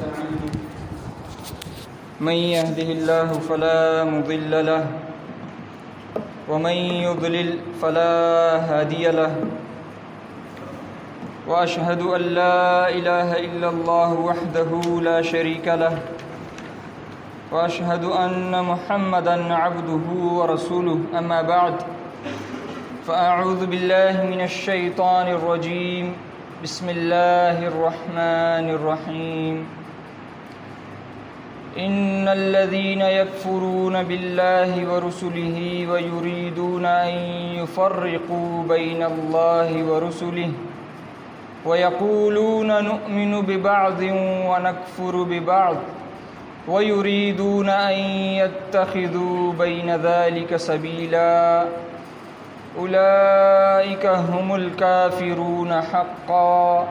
ونستعينه من يهده الله فلا مضل له ومن يضلل فلا هادي له وأشهد أن لا إله إلا الله وحده لا شريك له وأشهد أن محمدًا عبده ورسوله أما بعد فأعوذ بالله من الشيطان الرجيم بسم الله الرحمن الرحيم إن الذين يكفرون بالله ورسله ويريدون أن يفرقوا بين الله ورسله ويقولون نؤمن ببعض ونكفر ببعض ويريدون أن يتخذوا بين ذلك سبيلا أولئك هم الكافرون حقا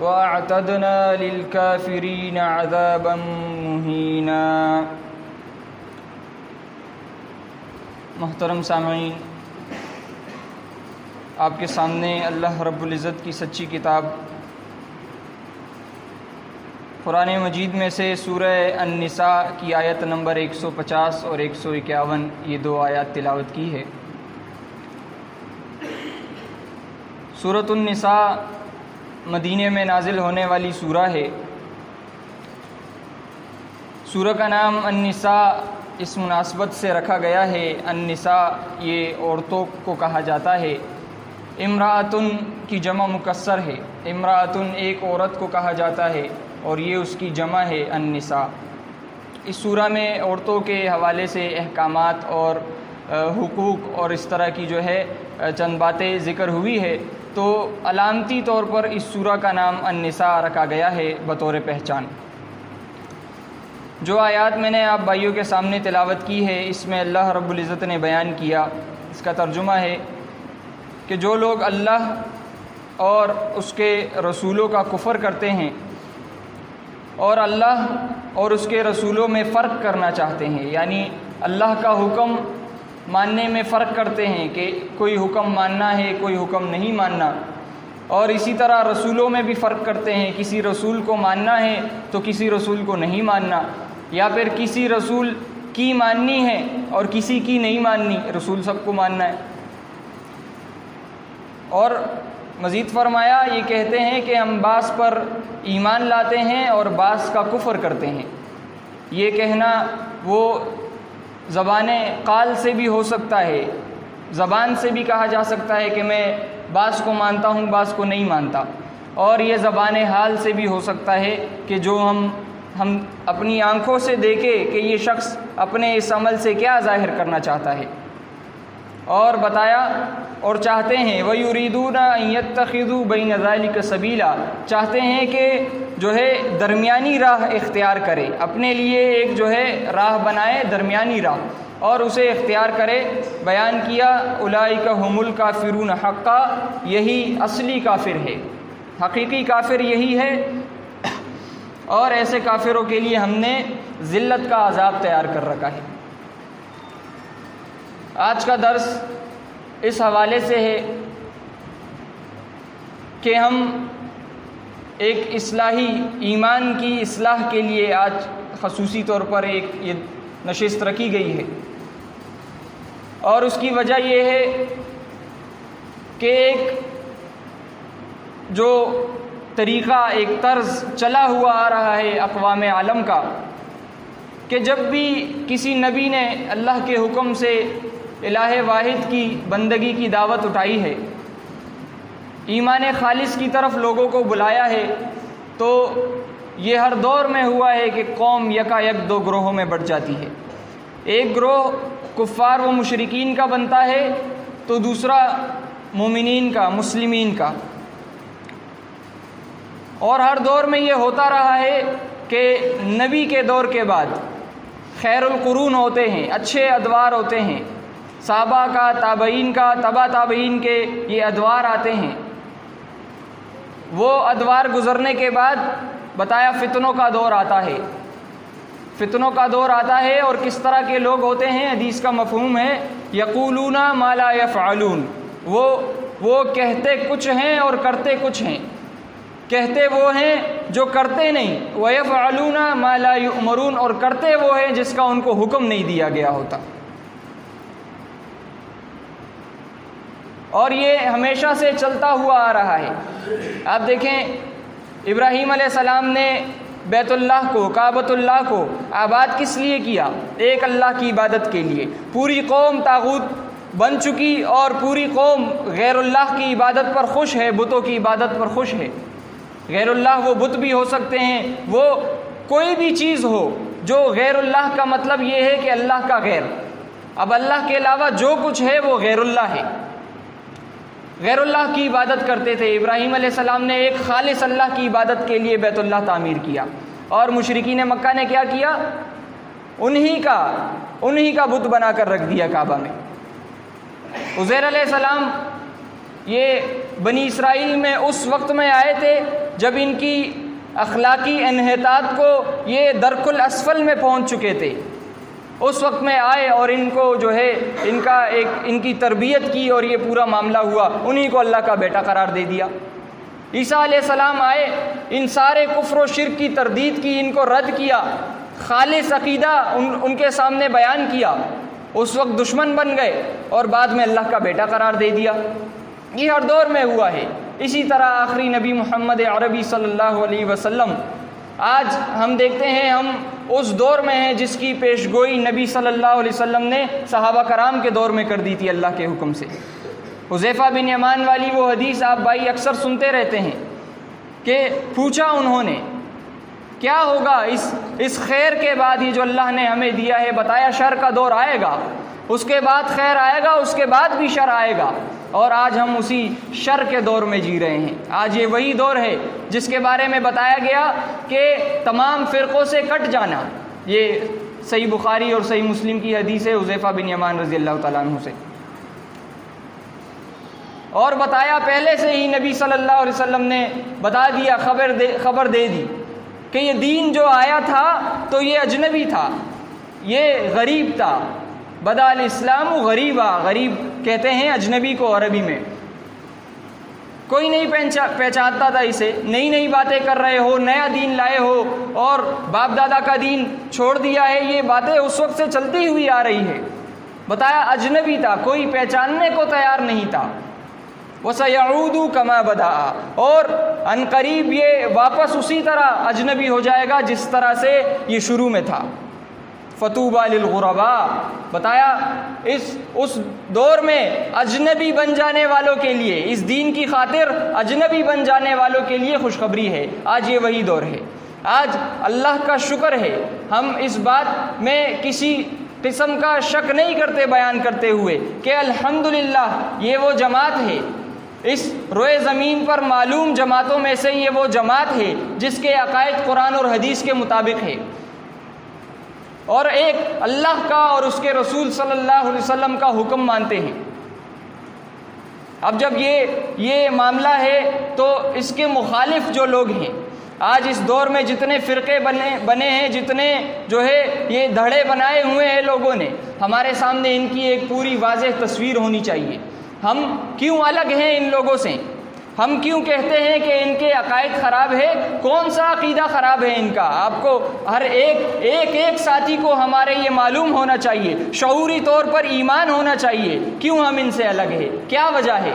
وأعتدنا للكافرين عذابا مهينا۔ محترم سامعین، آپ کے سامنے اللہ رب العزت کی سچی کتاب قرآن مجید میں سے سورہ النساء کی آیت نمبر 150 اور 151 یہ دو آیات تلاوت کی ہے۔ سورۃ النساء مدینے میں نازل ہونے والی سورہ ہے۔ سورہ کا نام النساء اس مناسبت سے رکھا گیا ہے، النساء یہ عورتوں کو کہا جاتا ہے، امرأتن کی جمع مکسر ہے، امرأتن ایک عورت کو کہا جاتا ہے اور یہ اس کی جمع ہے النساء۔ اس سورہ میں عورتوں کے حوالے سے احکامات اور حقوق اور اس طرح کی جو ہے چند باتیں ذکر ہوئی ہے، تو علامتی طور پر اس سورہ کا نام النساء رکھا گیا ہے بطور پہچان۔ جو آیات میں نے آپ بھائیوں کے سامنے تلاوت کی ہے، اس میں اللہ رب العزت نے بیان کیا، اس کا ترجمہ ہے کہ جو لوگ اللہ اور اس کے رسولوں کا کفر کرتے ہیں اور اللہ اور اس کے رسولوں میں فرق کرنا چاہتے ہیں، یعنی اللہ کا حکم ماننے میں فرق کرتے ہیں کہ کوئی حکم ماننا ہے کوئی حکم نہیں ماننا، اور اسی طرح رسولوں میں بھی فرق کرتے ہیں، کسی رسول کو ماننا ہے تو کسی رسول کو نہیں ماننا، یا پھر کسی رسول کی ماننی ہے اور کسی کی نہیں ماننی، رسول سب کو ماننا ہے۔ اور مزید فرمایا یہ کہتے ہیں کہ ہم بعض پر ایمان لاتے ہیں اور بعض کا کفر کرتے ہیں۔ یہ کہنا وہ زبان قال سے بھی ہو سکتا ہے، زبان سے بھی کہا جا سکتا ہے کہ میں بعض کو مانتا ہوں بعض کو نہیں مانتا، اور یہ زبان حال سے بھی ہو سکتا ہے کہ جو ہم اپنی آنکھوں سے دیکھے کہ یہ شخص اپنے اس عمل سے کیا ظاہر کرنا چاہتا ہے، اور بتایا اور چاہتے ہیں وَيُرِيدُونَ أَن يَتَّخِذُوا بَيْنَ ذَلِكَ سَبِيلًا، چاہتے ہیں کہ جو ہے درمیانی راہ اختیار کرے، اپنے لیے ایک جو ہے راہ بنائے، درمیانی راہ، اور اسے اختیار کرے۔ بیان کیا اولئک هم الکافرون حقا، یہی اصلی کافر ہے، حقیقی کافر یہی ہے، اور ایسے کافروں کے لیے ہم نے ذلت کا عذاب تیار کر رکھا ہے۔ آج کا درس اس حوالے سے ہے کہ ہم ایک اصلاحی ایمان کی اصلاح کے لیے آج خصوصی طور پر ایک یہ نشست رکھی گئی ہے، اور اس کی وجہ یہ ہے کہ ایک جو طریقہ ایک طرز چلا ہوا آ رہا ہے اقوام عالم کا کہ جب بھی کسی نبی نے اللہ کے حکم سے الہ واحد کی بندگی کی دعوت اٹھائی ہے، ایمان خالص کی طرف لوگوں کو بلایا ہے، تو یہ ہر دور میں ہوا ہے کہ قوم یکا یک دو گروہوں میں بٹ جاتی ہے۔ ایک گروہ کفار و مشرکین کا بنتا ہے تو دوسرا مومنین کا، مسلمین کا، اور ہر دور میں یہ ہوتا رہا ہے کہ نبی کے دور کے بعد خیر القرون ہوتے ہیں، اچھے ادوار ہوتے ہیں، صحابہ کا، تابعین کا، تبع تابعین کے یہ ادوار آتے ہیں۔ وہ ادوار گزرنے کے بعد بتایا فتنوں کا دور آتا ہے، فتنوں کا دور آتا ہے، اور کس طرح کے لوگ ہوتے ہیں، حدیث کا مفہوم ہے یقولون ما لا یفعلون، وہ کہتے کچھ ہیں اور کرتے کچھ ہیں۔ کہتے وہ ہیں جو کرتے نہیں، وَيَفْعَلُونَ مَا لَا يُؤْمَرُونَ، اور کرتے وہ ہیں جس کا ان کو حکم نہیں دیا گیا ہوتا۔ اور یہ ہمیشہ سے چلتا ہوا آ رہا ہے۔ آپ دیکھیں ابراہیم علیہ السلام نے بیت اللہ کو، کعبۃ اللہ کو آباد کس لیے کیا؟ ایک اللہ کی عبادت کے لیے۔ پوری قوم طاغوت بن چکی اور پوری قوم غیر اللہ کی عبادت پر خوش ہے، بتوں کی عبادت پر خوش ہے۔ غیر اللہ وہ بت بھی ہو سکتے ہیں، وہ کوئی بھی چیز ہو جو غیر اللہ کا مطلب یہ ہے کہ اللہ کا غیر، اب اللہ کے علاوہ جو کچھ ہے وہ غیر اللہ ہے۔ غیر اللہ کی عبادت کرتے تھے۔ ابراہیم علیہ السلام نے ایک خالص اللہ کی عبادت کے لیے بیت اللہ تعمیر کیا، اور مشرکین مکہ نے کیا کیا؟ انہی کا بت بنا کر رکھ دیا کعبہ میں۔ عزیر علیہ السلام یہ بنی اسرائیل میں اس وقت میں آئے تھے جب ان کی اخلاقی انحطاط کو یہ درک الاسفل میں پہنچ چکے تھے۔ اس وقت میں آئے اور ان کو جو ہے ان کی تربیت کی اور یہ پورا معاملہ ہوا، انہی کو اللہ کا بیٹا قرار دے دیا۔ عیسیٰ علیہ السلام آئے، ان سارے کفر و شرک کی تردید کی، ان کو رد کیا، خالص عقیدہ ان کے سامنے بیان کیا، اس وقت دشمن بن گئے اور بعد میں اللہ کا بیٹا قرار دے دیا۔ یہ ہر دور میں ہوا ہے۔ اسی طرح آخری نبی محمد عربی صلی اللہ علیہ وسلم، آج ہم دیکھتے ہیں ہم اس دور میں ہیں جس کی پیش گوئی نبی صلی اللہ علیہ وسلم نے صحابہ کرام کے دور میں کر دی تھی اللہ کے حکم سے۔ حذیفہ بن یمان والی وہ حدیث آپ بھائی اکثر سنتے رہتے ہیں کہ پوچھا انہوں نے کیا ہوگا اس خیر کے بعد، یہ جو اللہ نے ہمیں دیا ہے، بتایا شر کا دور آئے گا، اس کے بعد خیر آئے گا، اس کے بعد بھی شر آئے گا، اور آج ہم اسی شر کے دور میں جی رہے ہیں۔ آج یہ وہی دور ہے جس کے بارے میں بتایا گیا کہ تمام فرقوں سے کٹ جانا۔ یہ صحیح بخاری اور صحیح مسلم کی حدیث ہے حذیفہ بن یمان رضی اللہ تعالیٰ عنہ سے، اور بتایا پہلے سے ہی نبی صلی اللہ علیہ وسلم نے بتا دیا، خبر دے دی کہ یہ دین جو آیا تھا تو یہ اجنبی تھا، یہ غریب تھا۔ بدا الاسلام غریبا، غریب کہتے ہیں اجنبی کو عربی میں، کوئی نہیں پہچانتا تھا اسے، نئی باتیں کر رہے ہو، نیا دین لائے ہو اور باپ دادا کا دین چھوڑ دیا ہے، یہ باتیں اس وقت سے چلتی ہوئی آ رہی ہے۔ بتایا اجنبی تھا، کوئی پہچاننے کو تیار نہیں تھا۔ وَسَيَعُودُ كَمَا بَدَأَ، اور ان قریب یہ واپس اسی طرح اجنبی ہو جائے گا جس طرح سے یہ شروع میں تھا۔ فَطُوبَى لِلْغُرَبَاء، بتایا اس دور میں اجنبی بن جانے والوں کے لیے، اس دین کی خاطر اجنبی بن جانے والوں کے لیے خوشخبری ہے۔ آج یہ وہی دور ہے۔ آج اللہ کا شکر ہے، ہم اس بات میں کسی قسم کا شک نہیں کرتے بیان کرتے ہوئے کہ الحمدللہ یہ وہ جماعت ہے، اس روئے زمین پر معلوم جماعتوں میں سے یہ وہ جماعت ہے جس کے عقائد قرآن اور حدیث کے مطابق ہے، اور ایک اللہ کا اور اس کے رسول صلی اللہ علیہ وسلم کا حکم مانتے ہیں۔ اب جب یہ معاملہ ہے تو اس کے مخالف جو لوگ ہیں، آج اس دور میں جتنے فرقے بنے ہیں، جتنے جو ہے یہ دھڑے بنائے ہوئے ہیں لوگوں نے، ہمارے سامنے ان کی ایک پوری واضح تصویر ہونی چاہیے۔ ہم کیوں الگ ہیں ان لوگوں سے؟ ہم کیوں کہتے ہیں کہ ان کے عقائد خراب ہے؟ کون سا عقیدہ خراب ہے ان کا؟ آپ کو ہر ایک ساتھی کو ہمارے یہ معلوم ہونا چاہیے، شعوری طور پر ایمان ہونا چاہیے، کیوں ہم ان سے الگ ہیں، کیا وجہ ہے؟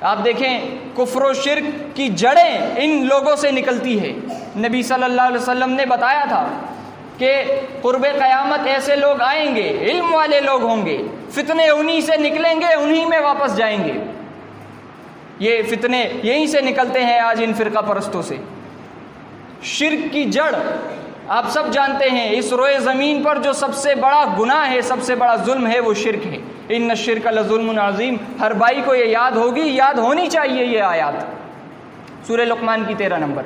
آپ دیکھیں کفر و شرک کی جڑیں ان لوگوں سے نکلتی ہے۔ نبی صلی اللہ علیہ وسلم نے بتایا تھا کہ قرب قیامت ایسے لوگ آئیں گے، علم والے لوگ ہوں گے، فتنے انہی سے نکلیں گے، انہی میں واپس جائیں گے۔ یہ فتنے یہیں سے نکلتے ہیں آج ان فرقہ پرستوں سے۔ شرک کی جڑ آپ سب جانتے ہیں، اس روئے زمین پر جو سب سے بڑا گناہ ہے، سب سے بڑا ظلم ہے، وہ شرک ہے۔ ان الشرک لظلم عظیم، ہر بھائی کو یہ یاد ہوگی، یاد ہونی چاہیے یہ آیات، سورہ لقمان کی 13 نمبر۔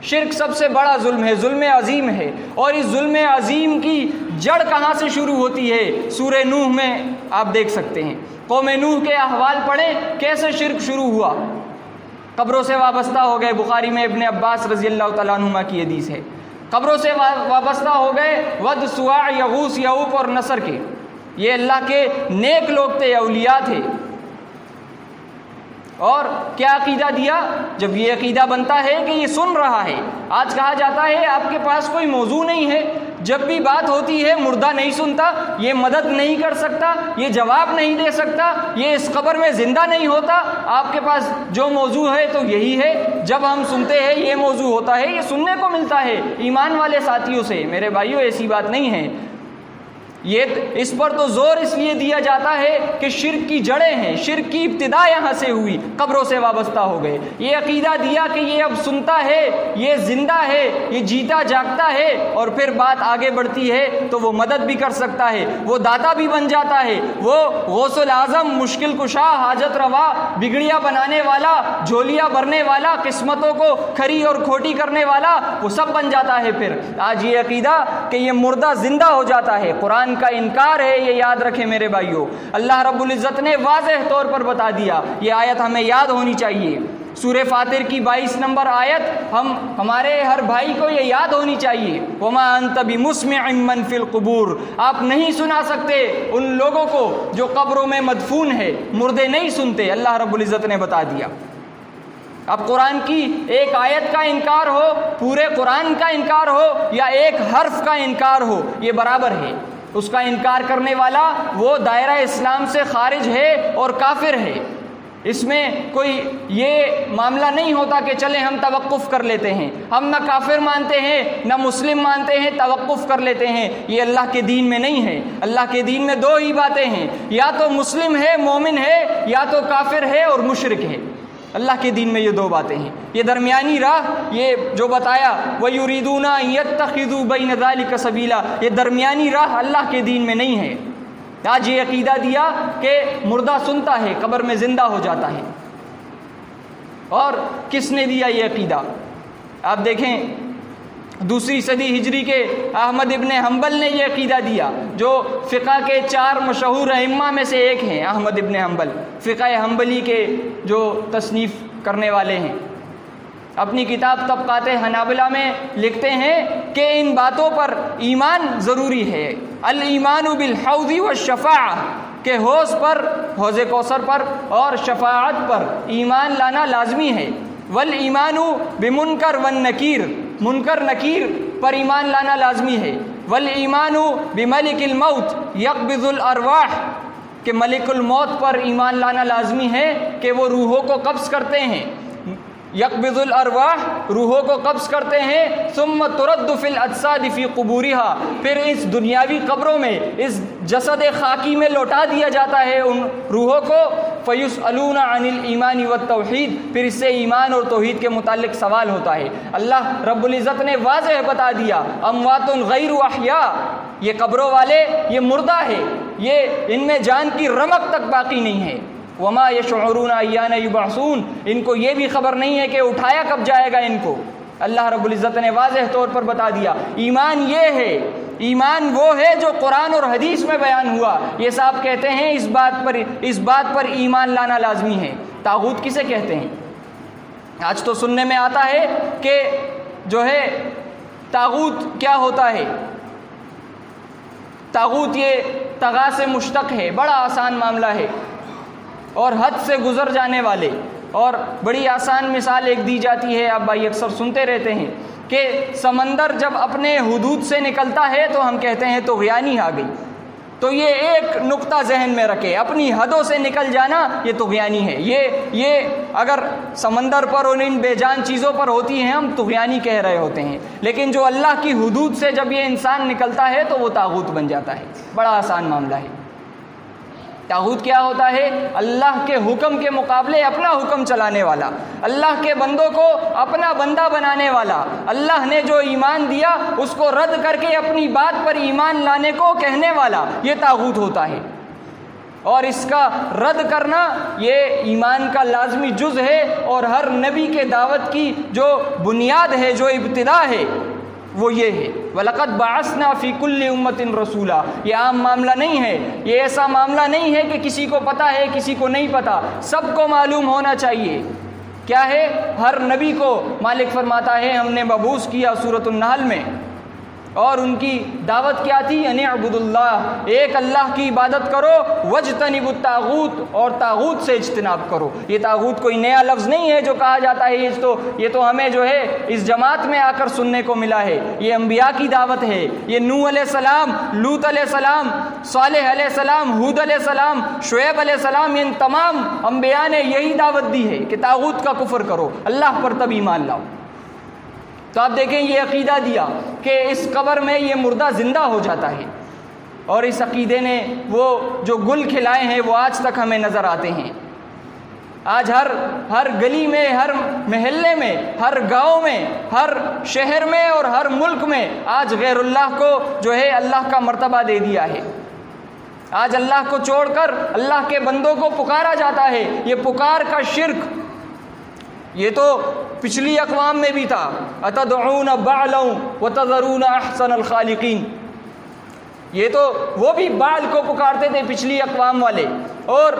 شرک سب سے بڑا ظلم ہے، ظلم عظیم ہے، اور اس ظلم عظیم کی جڑ کہاں سے شروع ہوتی ہے؟ سورہ نوح میں آپ دیکھ سکتے ہیں۔ قوم نوح کے احوال پڑھیں، کیسے شرک شروع ہوا، قبروں سے وابستہ ہو گئے۔ بخاری میں ابن عباس رضی اللہ تعالیٰ عنہما کی حدیث ہے، قبروں سے وابستہ ہو گئے، ود، سواع، یغوث، یعوق اور نصر کے، یہ اللہ کے نیک لوگ تھے، اولیاء تھے۔ اور کیا عقیدہ دیا؟ جب یہ عقیدہ بنتا ہے کہ یہ سن رہا ہے. آج کہا جاتا ہے آپ کے پاس کوئی موضوع نہیں ہے، جب بھی بات ہوتی ہے مردہ نہیں سنتا، یہ مدد نہیں کر سکتا، یہ جواب نہیں دے سکتا، یہ اس قبر میں زندہ نہیں ہوتا. آپ کے پاس جو موضوع ہے تو یہی ہے. جب ہم سنتے ہیں یہ موضوع ہوتا ہے، یہ سننے کو ملتا ہے ایمان والے ساتھیوں سے. میرے بھائیوں ایسی بات نہیں ہے. یہ اس پر تو زور اس لیے دیا جاتا ہے کہ شرک کی جڑیں ہیں، شرک کی ابتدا یہاں سے ہوئی، قبروں سے وابستہ ہو گئے. یہ عقیدہ دیا کہ یہ اب سنتا ہے، یہ زندہ ہے، یہ جیتا جاگتا ہے، اور پھر بات آگے بڑھتی ہے تو وہ مدد بھی کر سکتا ہے، وہ داتا بھی بن جاتا ہے، وہ غوث الاعظم، مشکل کشا، حاجت روا، بگڑیاں بنانے والا، جھولیاں بھرنے والا، قسمتوں کو کھری اور کھوٹی کرنے والا، وہ سب بن جاتا ہے. پھر آج یہ عقیدہ کہ یہ مردہ زندہ ہو جاتا ہے، قرآن کا انکار ہے. یہ یاد رکھیں میرے بھائیوں، اللہ رب العزت نے واضح طور پر بتا دیا. یہ آیت ہمیں یاد ہونی چاہیے. سورہ فاطر کی 22 نمبر آیت ہمارے ہر بھائی کو یہ یاد ہونی چاہیے. وما انت بمسمع من فی القبور، آپ نہیں سنا سکتے ان لوگوں کو جو قبروں میں مدفون ہے. مردے نہیں سنتے، اللہ رب العزت نے بتا دیا. اب قرآن کی ایک آیت کا انکار ہو، پورے قرآن کا انکار ہو، یا ایک حرف کا انکار ہو، یہ برابر ہے. اس کا انکار کرنے والا وہ دائرہ اسلام سے خارج ہے اور کافر ہے. اس میں کوئی یہ معاملہ نہیں ہوتا کہ چلیں ہم توقف کر لیتے ہیں، ہم نہ کافر مانتے ہیں نہ مسلم مانتے ہیں، توقف کر لیتے ہیں. یہ اللہ کے دین میں نہیں ہے. اللہ کے دین میں دو ہی باتیں ہیں، یا تو مسلم ہے، مومن ہے، یا تو کافر ہے اور مشرک ہے. اللہ کے دین میں یہ دو باتیں ہیں. یہ درمیانی راہ، یہ جو بتایا وَيُرِيدُونَ أَن يَتَّخِذُوا بَيْنَ ذَلِكَ سَبِيلًا، یہ درمیانی راہ اللہ کے دین میں نہیں ہے. آج یہ عقیدہ دیا کہ مردہ سنتا ہے، قبر میں زندہ ہو جاتا ہے. اور کس نے دیا یہ عقیدہ؟ آپ دیکھیں دوسری صدی ہجری کے احمد ابن حنبل نے یہ عقیدہ دیا، جو فقہ کے 4 مشہور ائمہ میں سے ایک ہیں. احمد ابن حنبل فقہ حنبلی کے جو تصنیف کرنے والے ہیں. اپنی کتاب طبقات حنابلہ میں لکھتے ہیں کہ ان باتوں پر ایمان ضروری ہے. الایمان بالحوض والشفاعہ، کہ حوض پر، حوض کوثر پر اور شفاعت پر ایمان لانا لازمی ہے. والایمان بمنکر والنکیر، منکر نکیر پر ایمان لانا لازمی ہے. والایمان بملک الموت یقبض الارواح، کہ ملک الموت پر ایمان لانا لازمی ہے کہ وہ روحوں کو قبض کرتے ہیں. یقبض الارواح، روحوں کو قبض کرتے ہیں. ثم ترد فی الاجساد فی قبورها، پھر اس دنیاوی قبروں میں، اس جسد خاکی میں لوٹا دیا جاتا ہے ان روحوں کو. فیسألون عن الایمان والتوحید، پھر اس سے ایمان اور توحید کے متعلق سوال ہوتا ہے. اللہ رب العزت نے واضح بتا دیا اموات غیر احیاء، یہ قبروں والے یہ مردہ ہے، یہ ان میں جان کی رمق تک باقی نہیں ہے. وما یشعرون ایان یبعثون، ان کو یہ بھی خبر نہیں ہے کہ اٹھایا کب جائے گا ان کو. اللہ رب العزت نے واضح طور پر بتا دیا. ایمان یہ ہے، ایمان وہ ہے جو قرآن اور حدیث میں بیان ہوا. یہ صاحب کہتے ہیں اس بات پر ایمان لانا لازمی ہے. طاغوت کسے کہتے ہیں؟ آج تو سننے میں آتا ہے کہ جو ہے طاغوت کیا ہوتا ہے. طاغوت یہ طغا سے مشتق ہے، بڑا آسان معاملہ ہے، اور حد سے گزر جانے والے. اور بڑی آسان مثال ایک دی جاتی ہے، آپ بھائی اکثر سنتے رہتے ہیں کہ سمندر جب اپنے حدود سے نکلتا ہے تو ہم کہتے ہیں طغیانی آ گئی. تو یہ ایک نقطہ ذہن میں رکھے، اپنی حدوں سے نکل جانا یہ طغیانی ہے. یہ اگر سمندر پر اور ان بے جان چیزوں پر ہوتی ہیں ہم طغیانی کہہ رہے ہوتے ہیں، لیکن جو اللہ کی حدود سے جب یہ انسان نکلتا ہے تو وہ طاغوت بن جاتا ہے. بڑا آسان معاملہ ہے. طاغوت کیا ہوتا ہے؟ اللہ کے حکم کے مقابلے اپنا حکم چلانے والا، اللہ کے بندوں کو اپنا بندہ بنانے والا، اللہ نے جو ایمان دیا اس کو رد کر کے اپنی بات پر ایمان لانے کو کہنے والا، یہ طاغوت ہوتا ہے. اور اس کا رد کرنا یہ ایمان کا لازمی جز ہے، اور ہر نبی کے دعوت کی جو بنیاد ہے، جو ابتدا ہے، وہ یہ ہے. وَلَقَدْ بَعَثْنَا فِي كُلِّ أُمَّةٍ رَسُولًا. یہ عام معاملہ نہیں ہے، یہ ایسا معاملہ نہیں ہے کہ کسی کو پتہ ہے کسی کو نہیں پتہ، سب کو معلوم ہونا چاہیے. کیا ہے؟ ہر نبی کو مالک فرماتا ہے ہم نے مبعوث کیا. سورۃ النحل میں اور ان کی دعوت کیا تھی؟ ان اعبدوا اللہ، ایک اللہ کی عبادت کرو، واجتنبوا الطاغوت، اور طاغوت سے اجتناب کرو۔ یہ طاغوت کوئی نیا لفظ نہیں ہے جو کہا جاتا ہے، یہ تو ہمیں جو ہے اس جماعت میں آ کر سننے کو ملا ہے۔ یہ انبیاء کی دعوت ہے، یہ نوح علیہ السلام، لوط علیہ السلام، صالح علیہ السلام، ہود علیہ السلام، شعیب علیہ السلام، ان تمام انبیاء نے یہی دعوت دی ہے کہ طاغوت کا کفر کرو، اللہ پر تب ایمان لاؤ۔ تو آپ دیکھیں یہ عقیدہ دیا کہ اس قبر میں یہ مردہ زندہ ہو جاتا ہے، اور اس عقیدے نے وہ جو گل کھلائے ہیں وہ آج تک ہمیں نظر آتے ہیں۔ آج ہر گلی میں، ہر محلے میں، ہر گاؤں میں، ہر شہر میں اور ہر ملک میں آج غیر اللہ کو جو ہے اللہ کا مرتبہ دے دیا ہے۔ آج اللہ کو چھوڑ کر اللہ کے بندوں کو پکارا جاتا ہے۔ یہ پکار کا شرک یہ تو پچھلی اقوام میں بھی تھا، اتدعون بعلا وتذرون احسن الخالقین، یہ تو وہ بھی بعل کو پکارتے تھے پچھلی اقوام والے، اور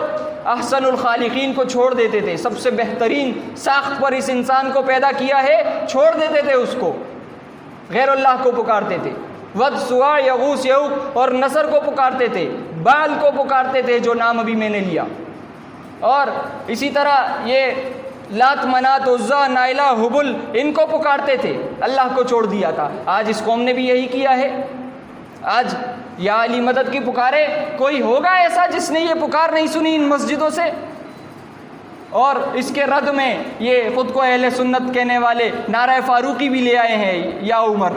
احسن الخالقین کو چھوڑ دیتے تھے۔ سب سے بہترین ساخت پر اس انسان کو پیدا کیا ہے، چھوڑ دیتے تھے اس کو، غیر اللہ کو پکارتے تھے۔ ود، سواع، یغوث، یعوق اور نصر کو پکارتے تھے، بعل کو پکارتے تھے جو نام ابھی میں نے لیا، اور اسی طرح یہ لات، منات، عزا، نائلہ، حبل ان کو پکارتے تھے، اللہ کو چھوڑ دیا تھا۔ آج اس قوم نے بھی یہی کیا ہے۔ آج یا علی مدد کی پکارے، کوئی ہوگا ایسا جس نے یہ پکار نہیں سنی ان مسجدوں سے؟ اور اس کے رد میں یہ خود کو اہل سنت کہنے والے نعرہ فاروقی بھی لے آئے ہیں، یا عمر۔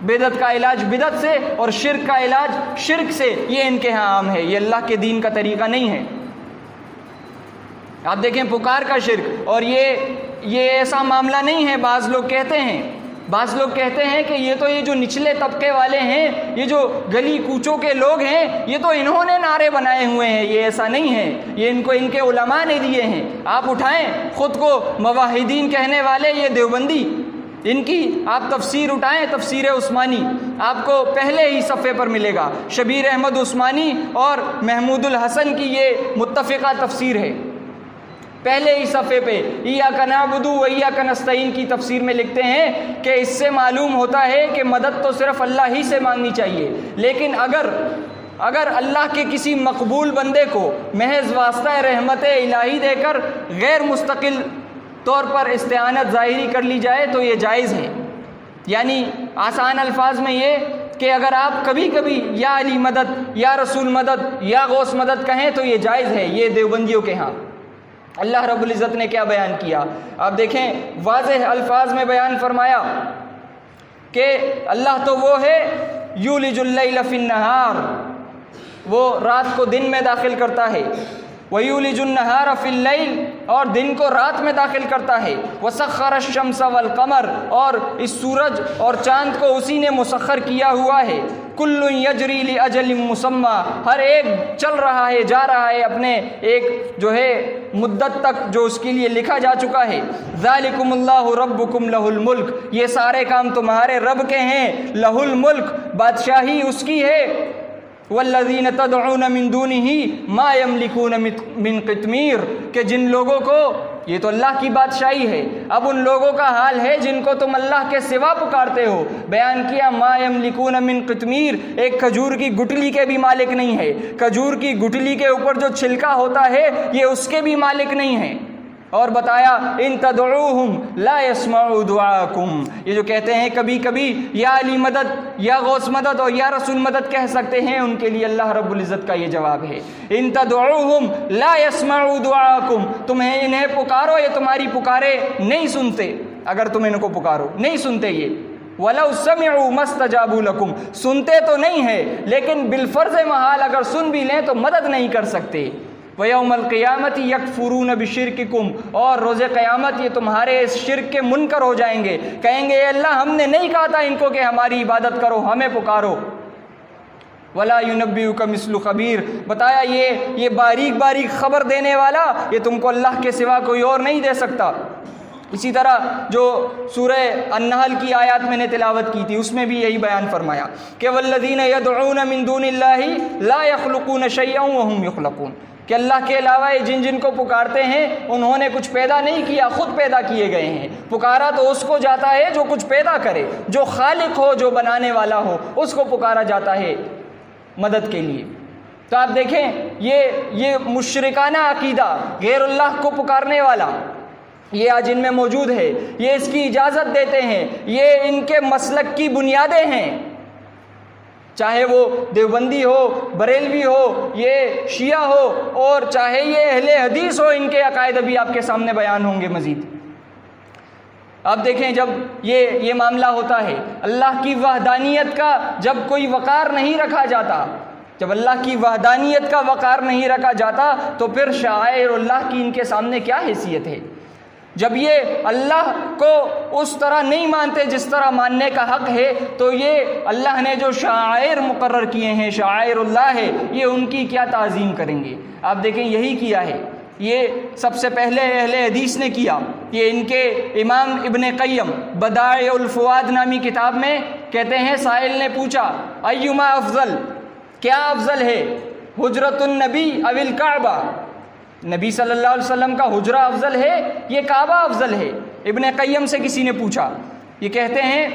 بدعت کا علاج بدعت سے اور شرک کا علاج شرک سے، یہ ان کے ہاں عام ہے، یہ اللہ کے دین کا طریقہ نہیں ہے۔ آپ دیکھیں پکار کا شرک، اور یہ ایسا معاملہ نہیں ہے۔ بعض لوگ کہتے ہیں کہ یہ جو نچلے طبقے والے ہیں، یہ جو گلی کوچوں کے لوگ ہیں، یہ تو انہوں نے نعرے بنائے ہوئے ہیں۔ یہ ایسا نہیں ہے، یہ ان کے علماء نے دیے ہیں۔ آپ اٹھائیں خود کو موحدین کہنے والے یہ دیوبندی، ان کی آپ تفسیر اٹھائیں، تفسیر عثمانی، آپ کو پہلے ہی صفحے پر ملے گا۔ شبیر احمد عثمانی اور محمود الحسن کی یہ متفقہ تفسیر ہے، پہلے ہی صفحے پہ ایاک نعبد و ایاک نستعین کی تفسیر میں لکھتے ہیں کہ اس سے معلوم ہوتا ہے کہ مدد تو صرف اللہ ہی سے مانگنی چاہیے، لیکن اگر اللہ کے کسی مقبول بندے کو محض واسطہ رحمت الہی دے کر غیر مستقل طور پر استعانت ظاہری کر لی جائے تو یہ جائز ہے۔ یعنی آسان الفاظ میں یہ کہ اگر آپ کبھی کبھی یا علی مدد، یا رسول مدد، یا غوث مدد کہیں تو یہ جائز ہے۔ یہ دیوبندیوں کے ہاں اللہ رب العزت نے کیا بیان کیا؟ آپ دیکھیں واضح الفاظ میں بیان فرمایا کہ اللہ تو وہ ہے یولج اللیل فی النہار، وہ رات کو دن میں داخل کرتا ہے، وَيُولِجُ النَّهَارَ فِي اللَّيْلِ، اور دن کو رات میں داخل کرتا ہے، وَسَخَّرَ الشَّمْسَ وَالْقَمَرَ، اور اس سورج اور چاند کو اسی نے مسخر کیا ہوا ہے، كُلٌّ يَجْرِي لِأَجَلٍ مُّسَمَّى، ہر ایک چل رہا ہے، جا رہا ہے اپنے ایک جو ہے مدت تک جو اس کے لیے لکھا جا چکا ہے۔ ذَلِكُمُ اللَّهُ رَبُّكُمْ لَهُ الْمُلْكُ، یہ سارے کام تمہارے رب کے ہیں، لَهُ الْمُلْكُ، بادشاہی اس کی ہے، والذین تدعون من دونہ ما یملکون من قطمیر، کہ جن لوگوں کو، یہ تو اللہ کی بادشاہی ہے، اب ان لوگوں کا حال ہے جن کو تم اللہ کے سوا پکارتے ہو۔ بیان کیا ما یملکون من قطمیر، ایک کھجور کی گٹلی کے بھی مالک نہیں ہے، کھجور کی گٹلی کے اوپر جو چھلکا ہوتا ہے یہ اس کے بھی مالک نہیں ہے۔ اور بتایا ان تدعوہم لا يسمعوا دعاءکم، یہ جو کہتے ہیں کبھی کبھی یا علی مدد، یا غوث مدد اور یا رسول مدد کہہ سکتے ہیں، ان کے لیے اللہ رب العزت کا یہ جواب ہے، ان تدعوہم لا يسمعوا دعاءکم، تمہیں انہیں پکارو یہ تمہاری پکارے نہیں سنتے، اگر تم ان کو پکارو نہیں سنتے یہ، وَلَوْ سَمِعُوا مَا اسْتَجَابُوا لَكُمْ، سنتے تو نہیں ہے لیکن بالفرض محال اگر سن بھی لیں تو مدد نہیں کر سکتے۔ وَيَوْمَ الْقِيَامَةِ يَكْفُرُونَ بِشِرْكِكُمْ، اور روز قیامت یہ تمہارے اس شرک کے منکر ہو جائیں گے، کہیں گے اے اللہ ہم نے نہیں کہا تھا ان کو کہ ہماری عبادت کرو، ہمیں پکارو۔ وَلَا يُنَبِّئُكَ مِثْلُ خَبِيرٍ، بتایا یہ باریک باریک خبر دینے والا یہ تم کو اللہ کے سوا کوئی اور نہیں دے سکتا۔ اسی طرح جو سورہ النحل کی آیات میں نے تلاوت کی تھی اس میں بھی یہی بیان فرمایا کہ والذین یدعون من دون اللہ لا یخلقون شیئا وہم یخلقون، کہ اللہ کے علاوہ جن جن کو پکارتے ہیں انہوں نے کچھ پیدا نہیں کیا، خود پیدا کیے گئے ہیں۔ پکارا تو اس کو جاتا ہے جو کچھ پیدا کرے، جو خالق ہو، جو بنانے والا ہو، اس کو پکارا جاتا ہے مدد کے لیے۔ تو آپ دیکھیں یہ مشرکانہ عقیدہ، غیر اللہ کو پکارنے والا، یہ آج ان میں موجود ہے، یہ اس کی اجازت دیتے ہیں، یہ ان کے مسلک کی بنیادیں ہیں، چاہے وہ دیوبندی ہو، بریلوی ہو، یہ شیعہ ہو، اور چاہے یہ اہل حدیث ہو، ان کے عقائد ابھی آپ کے سامنے بیان ہوں گے مزید۔ اب دیکھیں جب یہ معاملہ ہوتا ہے، اللہ کی وحدانیت کا جب کوئی وقار نہیں رکھا جاتا، جب اللہ کی وحدانیت کا وقار نہیں رکھا جاتا تو پھر شعائر اللہ کی ان کے سامنے کیا حیثیت ہے؟ جب یہ اللہ کو اس طرح نہیں مانتے جس طرح ماننے کا حق ہے، تو یہ اللہ نے جو شعائر مقرر کیے ہیں، شعائر اللہ ہے، یہ ان کی کیا تعظیم کریں گے؟ آپ دیکھیں یہی کیا ہے، یہ سب سے پہلے اہل حدیث نے کیا۔ یہ ان کے امام ابن قیم بدائع الفواد نامی کتاب میں کہتے ہیں، سائل نے پوچھا ایما افضل، کیا افضل ہے، حجرۃ النبی او الکعبہ؟ نبی صلی اللہ علیہ وسلم کا حجرہ افضل ہے، یہ کعبہ افضل ہے؟ ابن قیم سے کسی نے پوچھا، یہ کہتے ہیں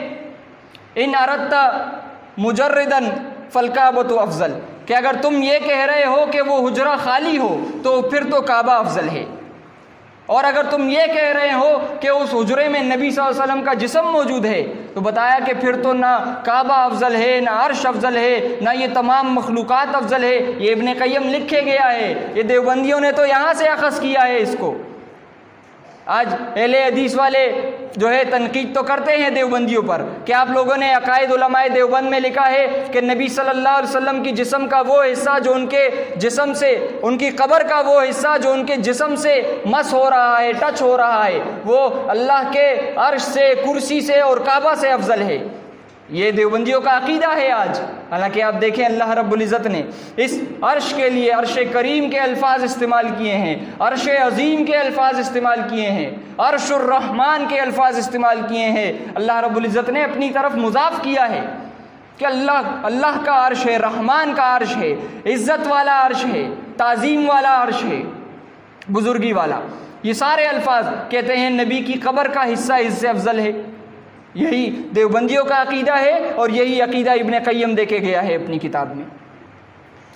ان اردت مجردن فالکعبۃ افضل، کہ اگر تم یہ کہہ رہے ہو کہ وہ حجرہ خالی ہو تو پھر تو کعبہ افضل ہے، اور اگر تم یہ کہہ رہے ہو کہ اس حجرے میں نبی صلی اللہ علیہ وسلم کا جسم موجود ہے تو بتایا کہ پھر تو نہ کعبہ افضل ہے، نہ عرش افضل ہے، نہ یہ تمام مخلوقات افضل ہے۔ یہ ابن قیم لکھے گیا ہے، یہ دیوبندیوں نے تو یہاں سے اخذ کیا ہے اس کو۔ آج اہل حدیث والے جو ہے تنقید تو کرتے ہیں دیوبندیوں پر کہ آپ لوگوں نے عقائد علماء دیوبند میں لکھا ہے کہ نبی صلی اللہ علیہ وسلم کی جسم کا وہ حصہ جو ان کے جسم سے، ان کی قبر کا وہ حصہ جو ان کے جسم سے مس ہو رہا ہے، ٹچ ہو رہا ہے، وہ اللہ کے عرش سے، کرسی سے اور کعبہ سے افضل ہے۔ یہ دیوبندیوں کا عقیدہ ہے آج۔ حالانکہ آپ دیکھیں اللہ رب العزت نے اس عرش کے لیے عرش کریم کے الفاظ استعمال کیے ہیں، عرش عظیم کے الفاظ استعمال کیے ہیں، عرش الرحمن کے الفاظ استعمال کیے ہیں۔ اللہ رب العزت نے اپنی طرف مضاف کیا ہے کہ اللہ کا عرش ہے، رحمان کا عرش ہے، عزت والا عرش ہے، تعظیم والا عرش ہے، بزرگی والا۔ یہ سارے الفاظ کہتے ہیں نبی کی قبر کا حصہ اس سے افضل ہے۔ یہی دیوبندیوں کا عقیدہ ہے اور یہی عقیدہ ابن قیم دے کے گیا ہے اپنی کتاب میں۔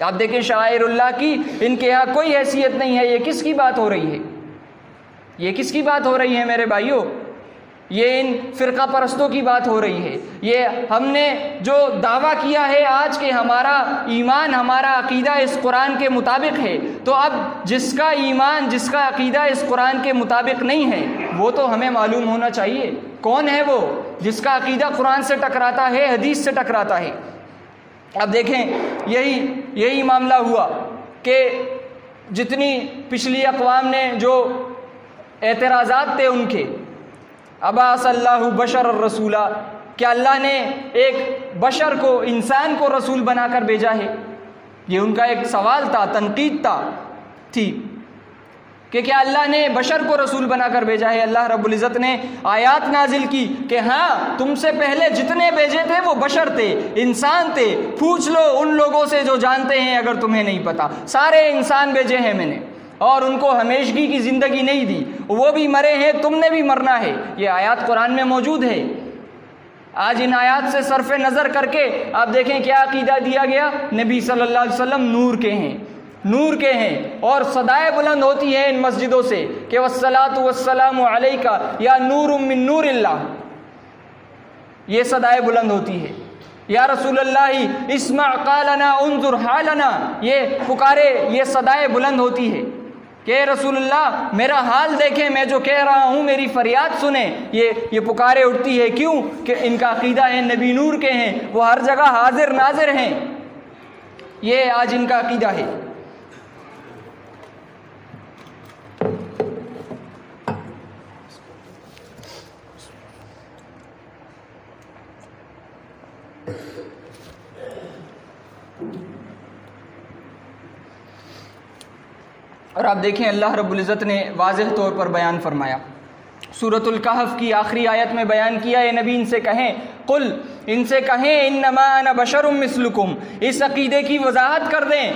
آپ دیکھیں شعائر اللہ کی ان کے یہاں کوئی حیثیت نہیں ہے۔ یہ کس کی بات ہو رہی ہے؟ یہ کس کی بات ہو رہی ہے میرے بھائیوں؟ یہ ان فرقہ پرستوں کی بات ہو رہی ہے۔ یہ ہم نے جو دعویٰ کیا ہے آج کہ ہمارا ایمان، ہمارا عقیدہ اس قرآن کے مطابق ہے، تو اب جس کا ایمان، جس کا عقیدہ اس قرآن کے مطابق نہیں ہے وہ تو ہمیں معلوم ہونا چاہیے کون ہے وہ جس کا عقیدہ قرآن سے ٹکراتا ہے، حدیث سے ٹکراتا ہے۔ اب دیکھیں یہی معاملہ ہوا کہ جتنی پچھلی اقوام نے جو اعتراضات تھے ان کے، ابعث اللہ بشر الرسولہ، کیا اللہ نے ایک بشر کو، انسان کو رسول بنا کر بھیجا ہے؟ یہ ان کا ایک سوال تھا، تنقید تھی کہ کیا اللہ نے بشر کو رسول بنا کر بھیجا ہے؟ اللہ رب العزت نے آیات نازل کی کہ ہاں تم سے پہلے جتنے بھیجے تھے وہ بشر تھے، انسان تھے، پوچھ لو ان لوگوں سے جو جانتے ہیں اگر تمہیں نہیں پتا، سارے انسان بھیجے ہیں میں نے، اور ان کو ہمیشگی کی زندگی نہیں دی، وہ بھی مرے ہیں، تم نے بھی مرنا ہے۔ یہ آیات قرآن میں موجود ہے۔ آج ان آیات سے صرف نظر کر کے آپ دیکھیں کیا عقیدہ دیا گیا؟ نبی صلی اللہ علیہ وسلم نور کے ہیں، نور کے ہیں، اور صدائے بلند ہوتی ہیں ان مسجدوں سے کہ والصلاۃ والسلام علیک یا نور من نور اللہ، یہ صدائے بلند ہوتی ہے۔ یا رسول اللہ اسمع قالنا انظر حالنا، یہ پکارے، یہ صدائے بلند ہوتی ہے کہ رسول اللہ میرا حال دیکھیں، میں جو کہہ رہا ہوں میری فریاد سنیں، یہ پکارے اٹھتی ہے۔ کیوں؟ کہ ان کا عقیدہ ہے نبی نور کے ہیں، وہ ہر جگہ حاضر ناظر ہیں۔ یہ آج ان کا عقیدہ ہے۔ اور آپ دیکھیں اللہ رب العزت نے واضح طور پر بیان فرمایا، سورۃ الکہف کی آخری آیت میں بیان کیا، اے نبی ان سے کہیں، قل، ان سے کہیں، انما انا بشر مثلکم، اس عقیدے کی وضاحت کر دیں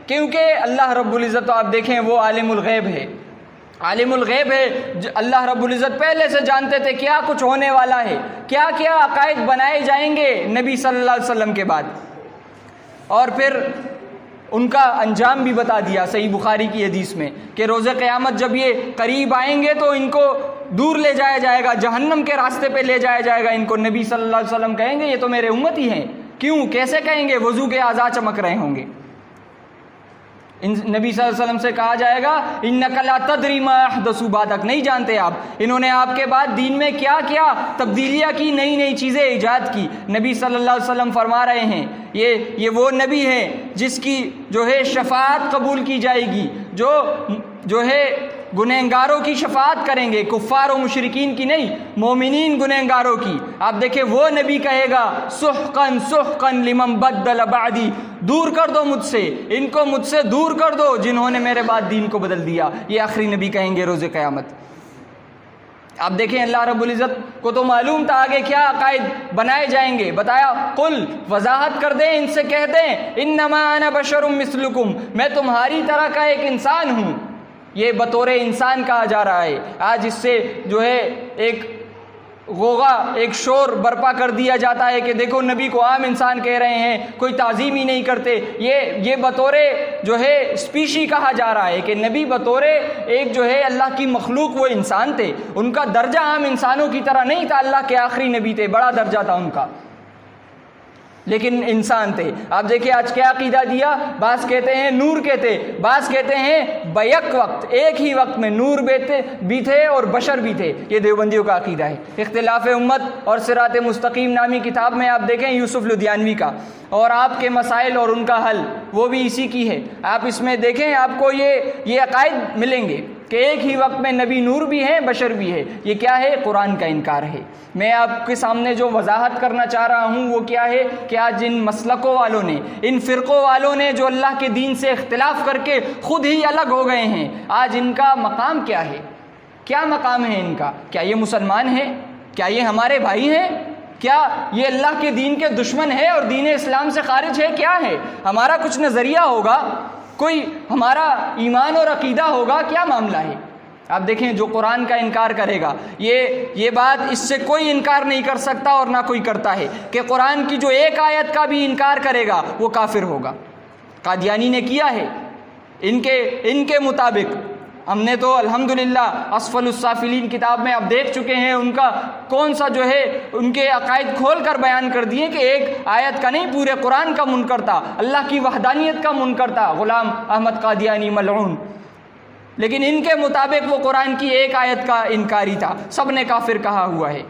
کیونکہ اللہ رب العزت تو آپ دیکھیں وہ عالم الغیب ہے، عالم الغیب ہے. اللہ رب العزت پہلے سے جانتے تھے کیا کچھ ہونے والا ہے، کیا کیا عقائد بنائے جائیں گے نبی صلی اللہ علیہ وسلم کے بعد، اور پھر ان کا انجام بھی بتا دیا صحیح بخاری کی حدیث میں کہ روز قیامت جب یہ قریب آئیں گے تو ان کو دور لے جایا جائے گا، جہنم کے راستے پہ لے جایا جائے گا ان کو. نبی صلی اللہ علیہ وسلم کہیں گے یہ تو میرے امتی ہیں. کیوں، کیسے کہیں گے؟ وضو کے اعضاء چمک رہے ہوں گے. نبی صلی اللہ علیہ وسلم سے کہا جائے گا انک لا تدری ما احدثوا بعدک، نہیں جانتے آپ انہوں نے آپ کے بعد دین میں کیا کیا تبدیلیاں کی، نئی نئی چیزیں ایجاد کی. نبی صلی اللہ علیہ وسلم فرما رہے ہیں یہ وہ نبی ہے جس کی جو ہے شفاعت قبول کی جائے گی، جو ہے گنہگاروں کی شفاعت کریں گے، کفار و مشرکین کی نہیں، مومنین گنہگاروں کی. آپ دیکھیں وہ نبی کہے گا سحقن سحقن لمن بدل بعدی، دور کر دو مجھ سے، ان کو مجھ سے دور کر دو جنہوں نے میرے بعد دین کو بدل دیا. یہ آخری نبی کہیں گے روز قیامت. آپ دیکھیں اللہ رب العزت کو تو معلوم تھا آگے کیا عقائد بنائے جائیں گے. بتایا قل، وضاحت کر دیں، ان سے کہہ دیں انما انا بشر مثلکم، میں تمہاری طرح کا ایک انسان ہوں. یہ بطور انسان کہا جا رہا ہے. آج اس سے جو ہے ایک غوغا، ایک شور برپا کر دیا جاتا ہے کہ دیکھو نبی کو عام انسان کہہ رہے ہیں، کوئی تعظیم ہی نہیں کرتے. یہ بطور جو ہے اسپیشی کہا جا رہا ہے کہ نبی بطور ایک جو ہے اللہ کی مخلوق وہ انسان تھے. ان کا درجہ عام انسانوں کی طرح نہیں تھا، اللہ کے آخری نبی تھے، بڑا درجہ تھا ان کا، لیکن انسان تھے. آپ دیکھیں آج کیا عقیدہ دیا، بعض کہتے ہیں نور کے تھے، بعض کہتے ہیں بیک وقت، ایک ہی وقت میں نور بھی تھے اور بشر بھی تھے. یہ دیوبندیوں کا عقیدہ ہے. اختلاف امت اور صراط مستقیم نامی کتاب میں آپ دیکھیں یوسف لدھیانوی کا، اور آپ کے مسائل اور ان کا حل وہ بھی اسی کی ہے. آپ اس میں دیکھیں آپ کو یہ عقائد ملیں گے کہ ایک ہی وقت میں نبی نور بھی ہیں، بشر بھی ہے. یہ کیا ہے؟ قرآن کا انکار ہے. میں آپ کے سامنے جو وضاحت کرنا چاہ رہا ہوں وہ کیا ہے کہ آج ان مسلکوں والوں نے، ان فرقوں والوں نے جو اللہ کے دین سے اختلاف کر کے خود ہی الگ ہو گئے ہیں، آج ان کا مقام کیا ہے؟ کیا مقام ہے ان کا؟ کیا یہ مسلمان ہیں؟ کیا یہ ہمارے بھائی ہیں؟ کیا یہ اللہ کے دین کے دشمن ہے اور دین اسلام سے خارج ہے؟ کیا ہے؟ ہمارا کچھ نظریہ ہوگا، کوئی ہمارا ایمان اور عقیدہ ہوگا، کیا معاملہ ہے؟ آپ دیکھیں جو قرآن کا انکار کرے گا، یہ بات اس سے کوئی انکار نہیں کر سکتا اور نہ کوئی کرتا ہے کہ قرآن کی جو ایک آیت کا بھی انکار کرے گا وہ کافر ہوگا. قادیانی نے کیا ہے ان کے مطابق. ہم نے تو الحمدللہ اسفل السافلین کتاب میں آپ دیکھ چکے ہیں ان کا کون سا جو ہے ان کے عقائد کھول کر بیان کر دیے کہ ایک آیت کا نہیں پورے قرآن کا منکر تھا، اللہ کی وحدانیت کا منکر تھا غلام احمد قادیانی ملعون. لیکن ان کے مطابق وہ قرآن کی ایک آیت کا انکاری تھا، سب نے کافر کہا ہوا ہے.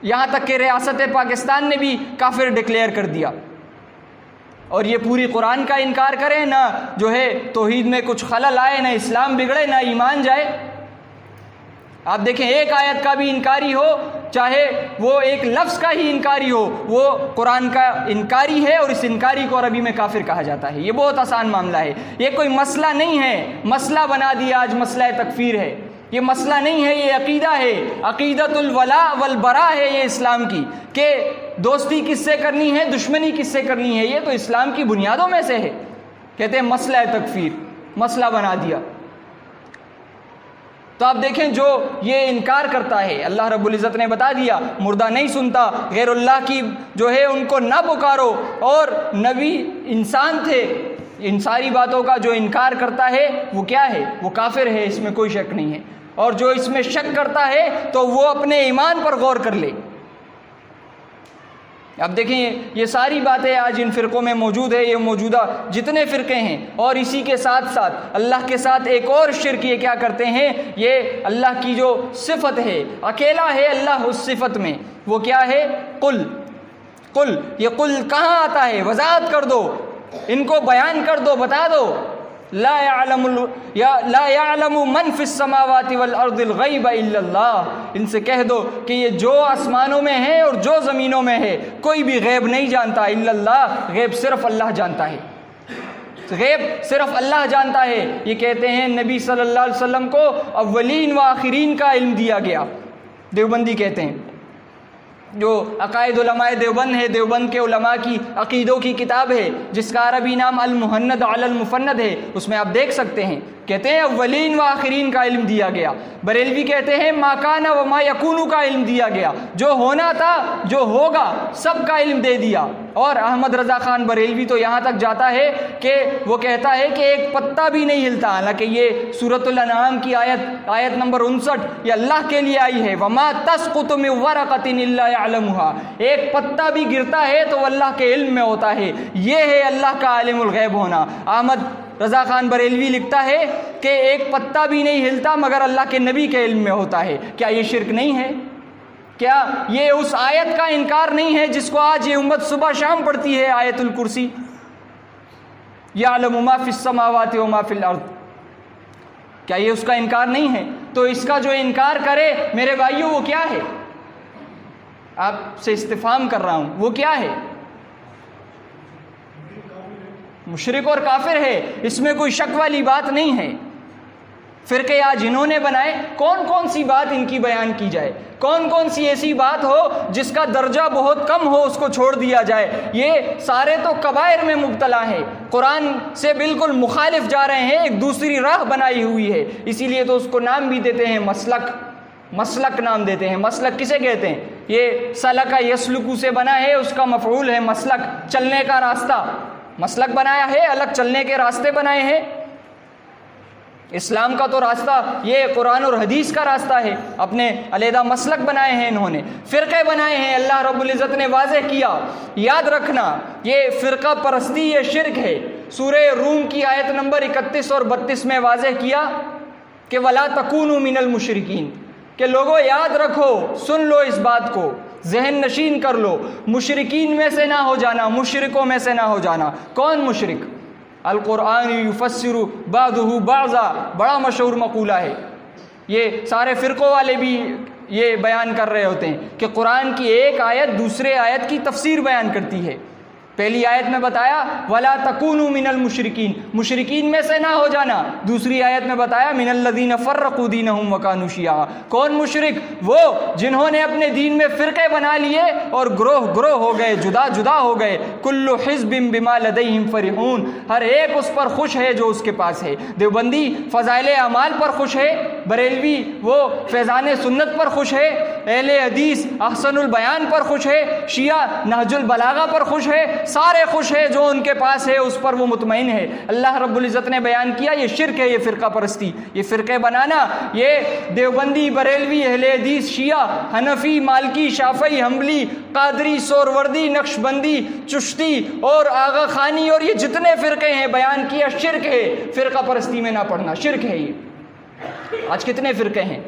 یہاں تک کہ ریاست پاکستان نے بھی کافر ڈکلیئر کر دیا. اور یہ پوری قرآن کا انکار کریں، نہ جو ہے توحید میں کچھ خلل آئے، نہ اسلام بگڑے، نہ ایمان جائے. آپ دیکھیں ایک آیت کا بھی انکاری ہو، چاہے وہ ایک لفظ کا ہی انکاری ہو، وہ قرآن کا انکاری ہے اور اس انکاری کو عربی میں کافر کہا جاتا ہے. یہ بہت آسان معاملہ ہے، یہ کوئی مسئلہ نہیں ہے. مسئلہ بنا دیا آج، مسئلہ تکفیر ہے. یہ مسئلہ نہیں ہے، یہ عقیدہ ہے. عقیدت الولاء والبراء ہے یہ اسلام کی، کہ دوستی کس سے کرنی ہے، دشمنی کس سے کرنی ہے. یہ تو اسلام کی بنیادوں میں سے ہے. کہتے ہیں مسئلہ تکفیر، مسئلہ بنا دیا. تو آپ دیکھیں جو یہ انکار کرتا ہے، اللہ رب العزت نے بتا دیا مردہ نہیں سنتا، غیر اللہ کی جو ہے ان کو نہ پکارو، اور نبی انسان تھے. ان ساری باتوں کا جو انکار کرتا ہے وہ کیا ہے؟ وہ کافر ہے، اس میں کوئی شک نہیں ہے. اور جو اس میں شک کرتا ہے تو وہ اپنے ایمان پر غور کر لے. اب دیکھیں یہ ساری باتیں آج ان فرقوں میں موجود ہے، یہ موجودہ جتنے فرقے ہیں. اور اسی کے ساتھ ساتھ اللہ کے ساتھ ایک اور شرک یہ کیا کرتے ہیں، یہ اللہ کی جو صفت ہے، اکیلا ہے اللہ اس صفت میں، وہ کیا ہے؟ قل. یہ قل کہاں آتا ہے؟ وضاحت کر دو، ان کو بیان کر دو، بتا دو. لا يعلم من في السماوات والارض الغیب الا اللہ. ان سے کہہ دو کہ یہ جو آسمانوں میں ہے اور جو زمینوں میں ہے کوئی بھی غیب نہیں جانتا الا اللہ. غیب صرف اللہ جانتا ہے، غیب صرف اللہ جانتا ہے. یہ کہتے ہیں نبی صلی اللہ علیہ وسلم کو اولین و آخرین کا علم دیا گیا، دیوبندی کہتے ہیں. جو عقائد علماء دیوبند ہے، دیوبند کے علماء کی عقیدوں کی کتاب ہے جس کا عربی نام المہند علی المفند ہے، اس میں آپ دیکھ سکتے ہیں، کہتے ہیں اولین و آخرین کا علم دیا گیا۔ بریلوی کہتے ہیں ما کان و ما یکون کا علم دیا گیا، جو ہونا تھا جو ہوگا سب کا علم دے دیا۔ اور احمد رضا خان بریلوی تو یہاں تک جاتا ہے کہ وہ کہتا ہے کہ ایک پتا بھی نہیں ہلتا، حالانکہ یہ سورۃ الانعام کی آیت نمبر 59 یہ اللہ کے لیے آئی ہے، وما تسقط من ورقۃ الا يعلمها، ایک پتا بھی گرتا ہے تو اللہ کے علم میں ہوتا ہے۔ یہ ہے اللہ کا عالم الغیب ہونا۔ احمد رضا خان بریلوی لکھتا ہے کہ ایک پتا بھی نہیں ہلتا مگر اللہ کے نبی کے علم میں ہوتا ہے۔ کیا یہ شرک نہیں ہے؟ کیا یہ اس آیت کا انکار نہیں ہے جس کو آج یہ امت صبح شام پڑھتی ہے، آیت الکرسی، یعلم ما فی السماوات و ما فی الارض؟ کیا یہ اس کا انکار نہیں ہے؟ تو اس کا جو انکار کرے میرے بھائیوں وہ کیا ہے؟ آپ سے استفہام کر رہا ہوں، وہ کیا ہے؟ مشرک اور کافر ہے، اس میں کوئی شک والی بات نہیں ہے۔ فرقے آج انہوں نے بنائے، کون کون سی بات ان کی بیان کی جائے، کون کون سی ایسی بات ہو جس کا درجہ بہت کم ہو اس کو چھوڑ دیا جائے؟ یہ سارے تو کبائر میں مبتلا ہیں، قرآن سے بالکل مخالف جا رہے ہیں، ایک دوسری راہ بنائی ہوئی ہے، اسی لیے تو اس کو نام بھی دیتے ہیں مسلک نام دیتے ہیں۔ مسلک کسے کہتے ہیں؟ یہ سلکہ یسلکو سے بنا ہے، اس کا مفعول ہے مسلک، چلنے کا راستہ۔ مسلک بنایا ہے، الگ چلنے کے راستے بنائے ہیں۔ اسلام کا تو راستہ یہ قرآن اور حدیث کا راستہ ہے، اپنے علیحدہ مسلک بنائے ہیں انہوں نے، فرقے بنائے ہیں۔ اللہ رب العزت نے واضح کیا، یاد رکھنا یہ فرقہ پرستی یہ شرک ہے۔ سورہ روم کی آیت نمبر 31 اور 32 میں واضح کیا کہ وَلَا تَكُونُوا مِنَ الْمُشْرِكِينَ، کہ لوگوں یاد رکھو، سن لو اس بات کو، ذہن نشین کر لو، مشرکین میں سے نہ ہو جانا، مشرکوں میں سے نہ ہو جانا۔ کون مشرک؟ القرآن یفسر بعضہ بعضا، بڑا مشہور مقولہ ہے، یہ سارے فرقوں والے بھی یہ بیان کر رہے ہوتے ہیں کہ قرآن کی ایک آیت دوسرے آیت کی تفسیر بیان کرتی ہے۔ پہلی آیت میں بتایا وَلَا تَكُونُوا مِنَ الْمُشْرِكِينَ، مشرکین میں سے نہ ہو جانا، دوسری آیت میں بتایا مِنَ الَّذِينَ فَرَّقُوا دِينَهُمْ وَكَانُوا شِيَعًا۔ کون مشرک؟ وہ جنہوں نے اپنے دین میں فرقے بنا لیے اور گروہ ہو گئے، جدا ہو گئے۔ کُلُّ حِزْبٍ بِمَا لَدَيْهِمْ فَرِحُونَ، ہر ایک اس پر خوش ہے جو اس کے پاس ہے۔ دیوبندی فضائل اعمال پر خوش ہے، بریلوی وہ فیضان سنت پر خوش ہے، اہل حدیث احسن البیان پر خوش ہے، شیعہ نہج البلاغہ پر خوش ہے، سارے خوش ہے، جو ان کے پاس ہے اس پر وہ مطمئن ہے۔ اللہ رب العزت نے بیان کیا یہ شرک ہے، یہ فرقہ پرستی، یہ فرقے بنانا، یہ دیوبندی، بریلوی، اہل حدیث، شیعہ، حنفی، مالکی، شافعی، حنبلی، قادری، سوروردی، نقشبندی، چشتی اور آغا خانی اور یہ جتنے فرقے ہیں بیان کیا شرک ہے، فرقہ پرستی میں نہ پڑھنا شرک ہے۔ یہ آج کتنے فرقے ہیں؟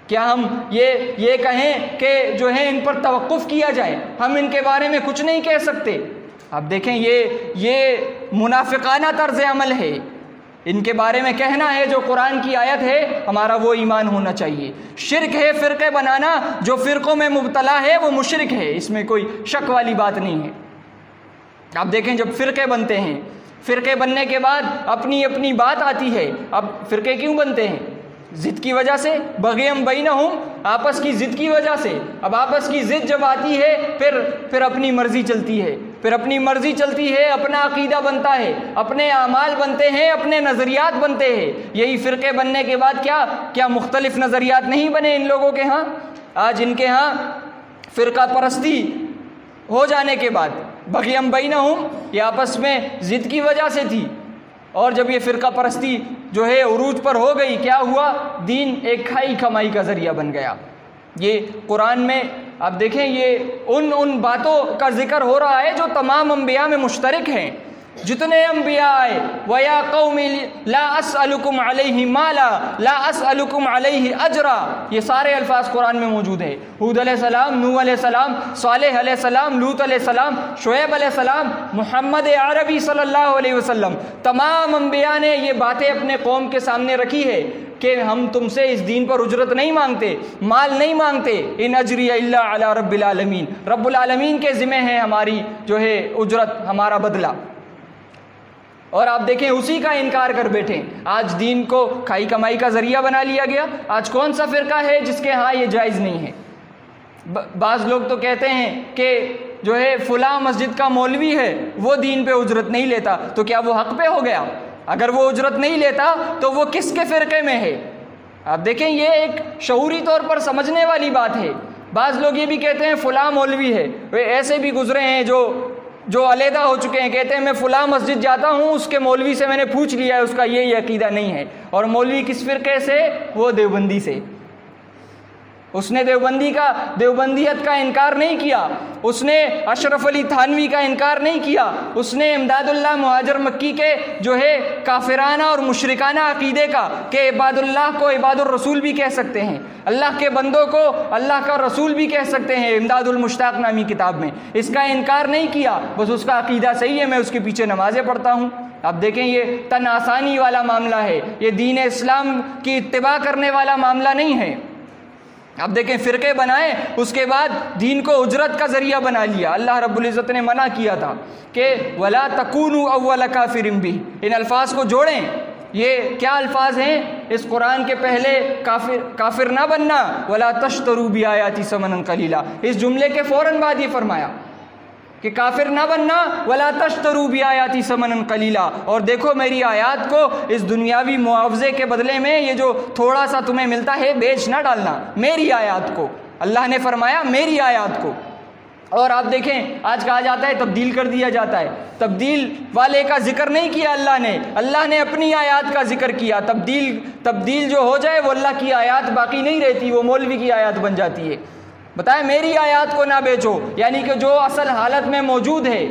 کیا ہم یہ کہیں کہ جو ہے ان پر توقف کیا جائے؟ ہم ان کے بارے میں کچھ نہیں کہہ سکتے۔ آپ دیکھیں یہ منافقانہ طرز عمل ہے، ان کے بارے میں کہنا ہے جو قرآن کی آیت ہے ہمارا وہ ایمان ہونا چاہیے۔ شرک ہے فرقے بنانا، جو فرقوں میں مبتلا ہے وہ مشرک ہے، اس میں کوئی شک والی بات نہیں ہے۔ آپ دیکھیں جب فرقے بنتے ہیں، فرقے بننے کے بعد اپنی اپنی بات آتی ہے۔ اب فرقے کیوں بنتے ہیں؟ ضد کی وجہ سے، بغیم بینہم، آپس کی ضد کی وجہ سے۔ اب آپس کی ضد جب آتی ہے پھر اپنی مرضی چلتی ہے، اپنا عقیدہ بنتا ہے، اپنے اعمال بنتے ہیں، اپنے نظریات بنتے ہیں۔ یہی فرقے بننے کے بعد کیا مختلف نظریات نہیں بنے ان لوگوں کے ہاں؟ آج ان کے ہاں فرقہ پرستی ہو جانے کے بعد بغیم بینہم، یہ آپس میں ضد کی وجہ سے تھی، اور جب یہ فرقہ پرستی جو ہے عروج پر ہو گئی، کیا ہوا؟ دین ایک کھائی کمائی کا ذریعہ بن گیا۔ یہ قرآن میں آپ دیکھیں یہ ان باتوں کا ذکر ہو رہا ہے جو تمام انبیاء میں مشترک ہیں۔ جتنے انبیاء آئے، وَيَا قَوْمِ لَا أَسْأَلُكُمْ عَلَيْهِ مَالًا لَا أَسْأَلُكُمْ عَلَيْهِ أَجْرًا، یہ سارے الفاظ قرآن میں موجود ہیں۔ ہود علیہ السلام، نوح علیہ السلام، صالح علیہ السلام، لوط علیہ السلام، شعیب علیہ السلام، محمد عربی صلی اللہ علیہ وسلم، تمام انبیاء نے یہ باتیں اپنے قوم کے سامنے رکھی ہے کہ ہم تم سے اس دین پر اجرت نہیں مانگتے، مال نہیں مانگتے، ان اجری الا علی رب العالمین، رب العالمین کے ذمہ ہے ہماری جو ہے اجرت، ہمارا بدلہ۔ اور آپ دیکھیں اسی کا انکار کر بیٹھے، آج دین کو کھائی کمائی کا ذریعہ بنا لیا گیا۔ آج کون سا فرقہ ہے جس کے ہاں یہ جائز نہیں ہے؟ بعض لوگ تو کہتے ہیں کہ جو ہے فلاں مسجد کا مولوی ہے وہ دین پہ اجرت نہیں لیتا، تو کیا وہ حق پہ ہو گیا؟ اگر وہ اجرت نہیں لیتا تو وہ کس کے فرقے میں ہے؟ آپ دیکھیں یہ ایک شعوری طور پر سمجھنے والی بات ہے۔ بعض لوگ یہ بھی کہتے ہیں فلاں مولوی ہے، ایسے بھی گزرے ہیں جو علیحدہ ہو چکے ہیں، کہتے ہیں میں فلاں مسجد جاتا ہوں، اس کے مولوی سے میں نے پوچھ لیا ہے، اس کا یہ عقیدہ نہیں ہے۔ اور مولوی کس فرقے سے؟ وہ دیوبندی سے۔ اس نے دیوبندیت کا انکار نہیں کیا، اس نے اشرف علی تھانوی کا انکار نہیں کیا، اس نے امداد اللہ مہاجر مکی کے جو ہے کافرانہ اور مشرکانہ عقیدے کا کہ عباد اللہ کو عباد الرسول بھی کہہ سکتے ہیں، اللہ کے بندوں کو اللہ کا رسول بھی کہہ سکتے ہیں، امداد المشتاق نامی کتاب میں اس کا انکار نہیں کیا، بس اس کا عقیدہ صحیح ہے، میں اس کے پیچھے نمازیں پڑھتا ہوں۔ اب دیکھیں یہ تن آسانی والا معاملہ ہے، یہ دین اسلام کی اتباع کرنے والا معاملہ نہیں ہے۔ اب دیکھیں فرقے بنائے، اس کے بعد دین کو اجرت کا ذریعہ بنا لیا۔ اللہ رب العزت نے منع کیا تھا کہ وَلَا تَكُونُوا أَوَّلَ كَافِرٍ بِهِ، ان الفاظ کو جوڑیں۔ یہ کیا الفاظ ہیں؟ اس قرآن کے پہلے کافر نہ بننا، وَلَا تَشْتَرُوا بِآيَاتِي ثَمَنًا قَلِيلًا، اس جملے کے فوراً بعد یہ فرمایا کہ کافر نہ بننا، وَلَا تَشْتَرُوا بِآيَاتِي ثَمَنًا قَلِيلًا، اور دیکھو میری آیات کو اس دنیاوی معاوضے کے بدلے میں یہ جو تھوڑا سا تمہیں ملتا ہے بیچ نہ ڈالنا، میری آیات کو۔ اللہ نے فرمایا میری آیات کو۔ اور آپ دیکھیں آج کہا جاتا ہے تبدیل کر دیا جاتا ہے، تبدیل والے کا ذکر نہیں کیا اللہ نے اپنی آیات کا ذکر کیا۔ تبدیل جو ہو جائے وہ اللہ کی آیات باقی نہیں رہتی، وہ مولوی کی آیات بن جاتی ہے۔ بتائیں میری آیات کو نہ بیچو، یعنی کہ جو اصل حالت میں موجود ہے۔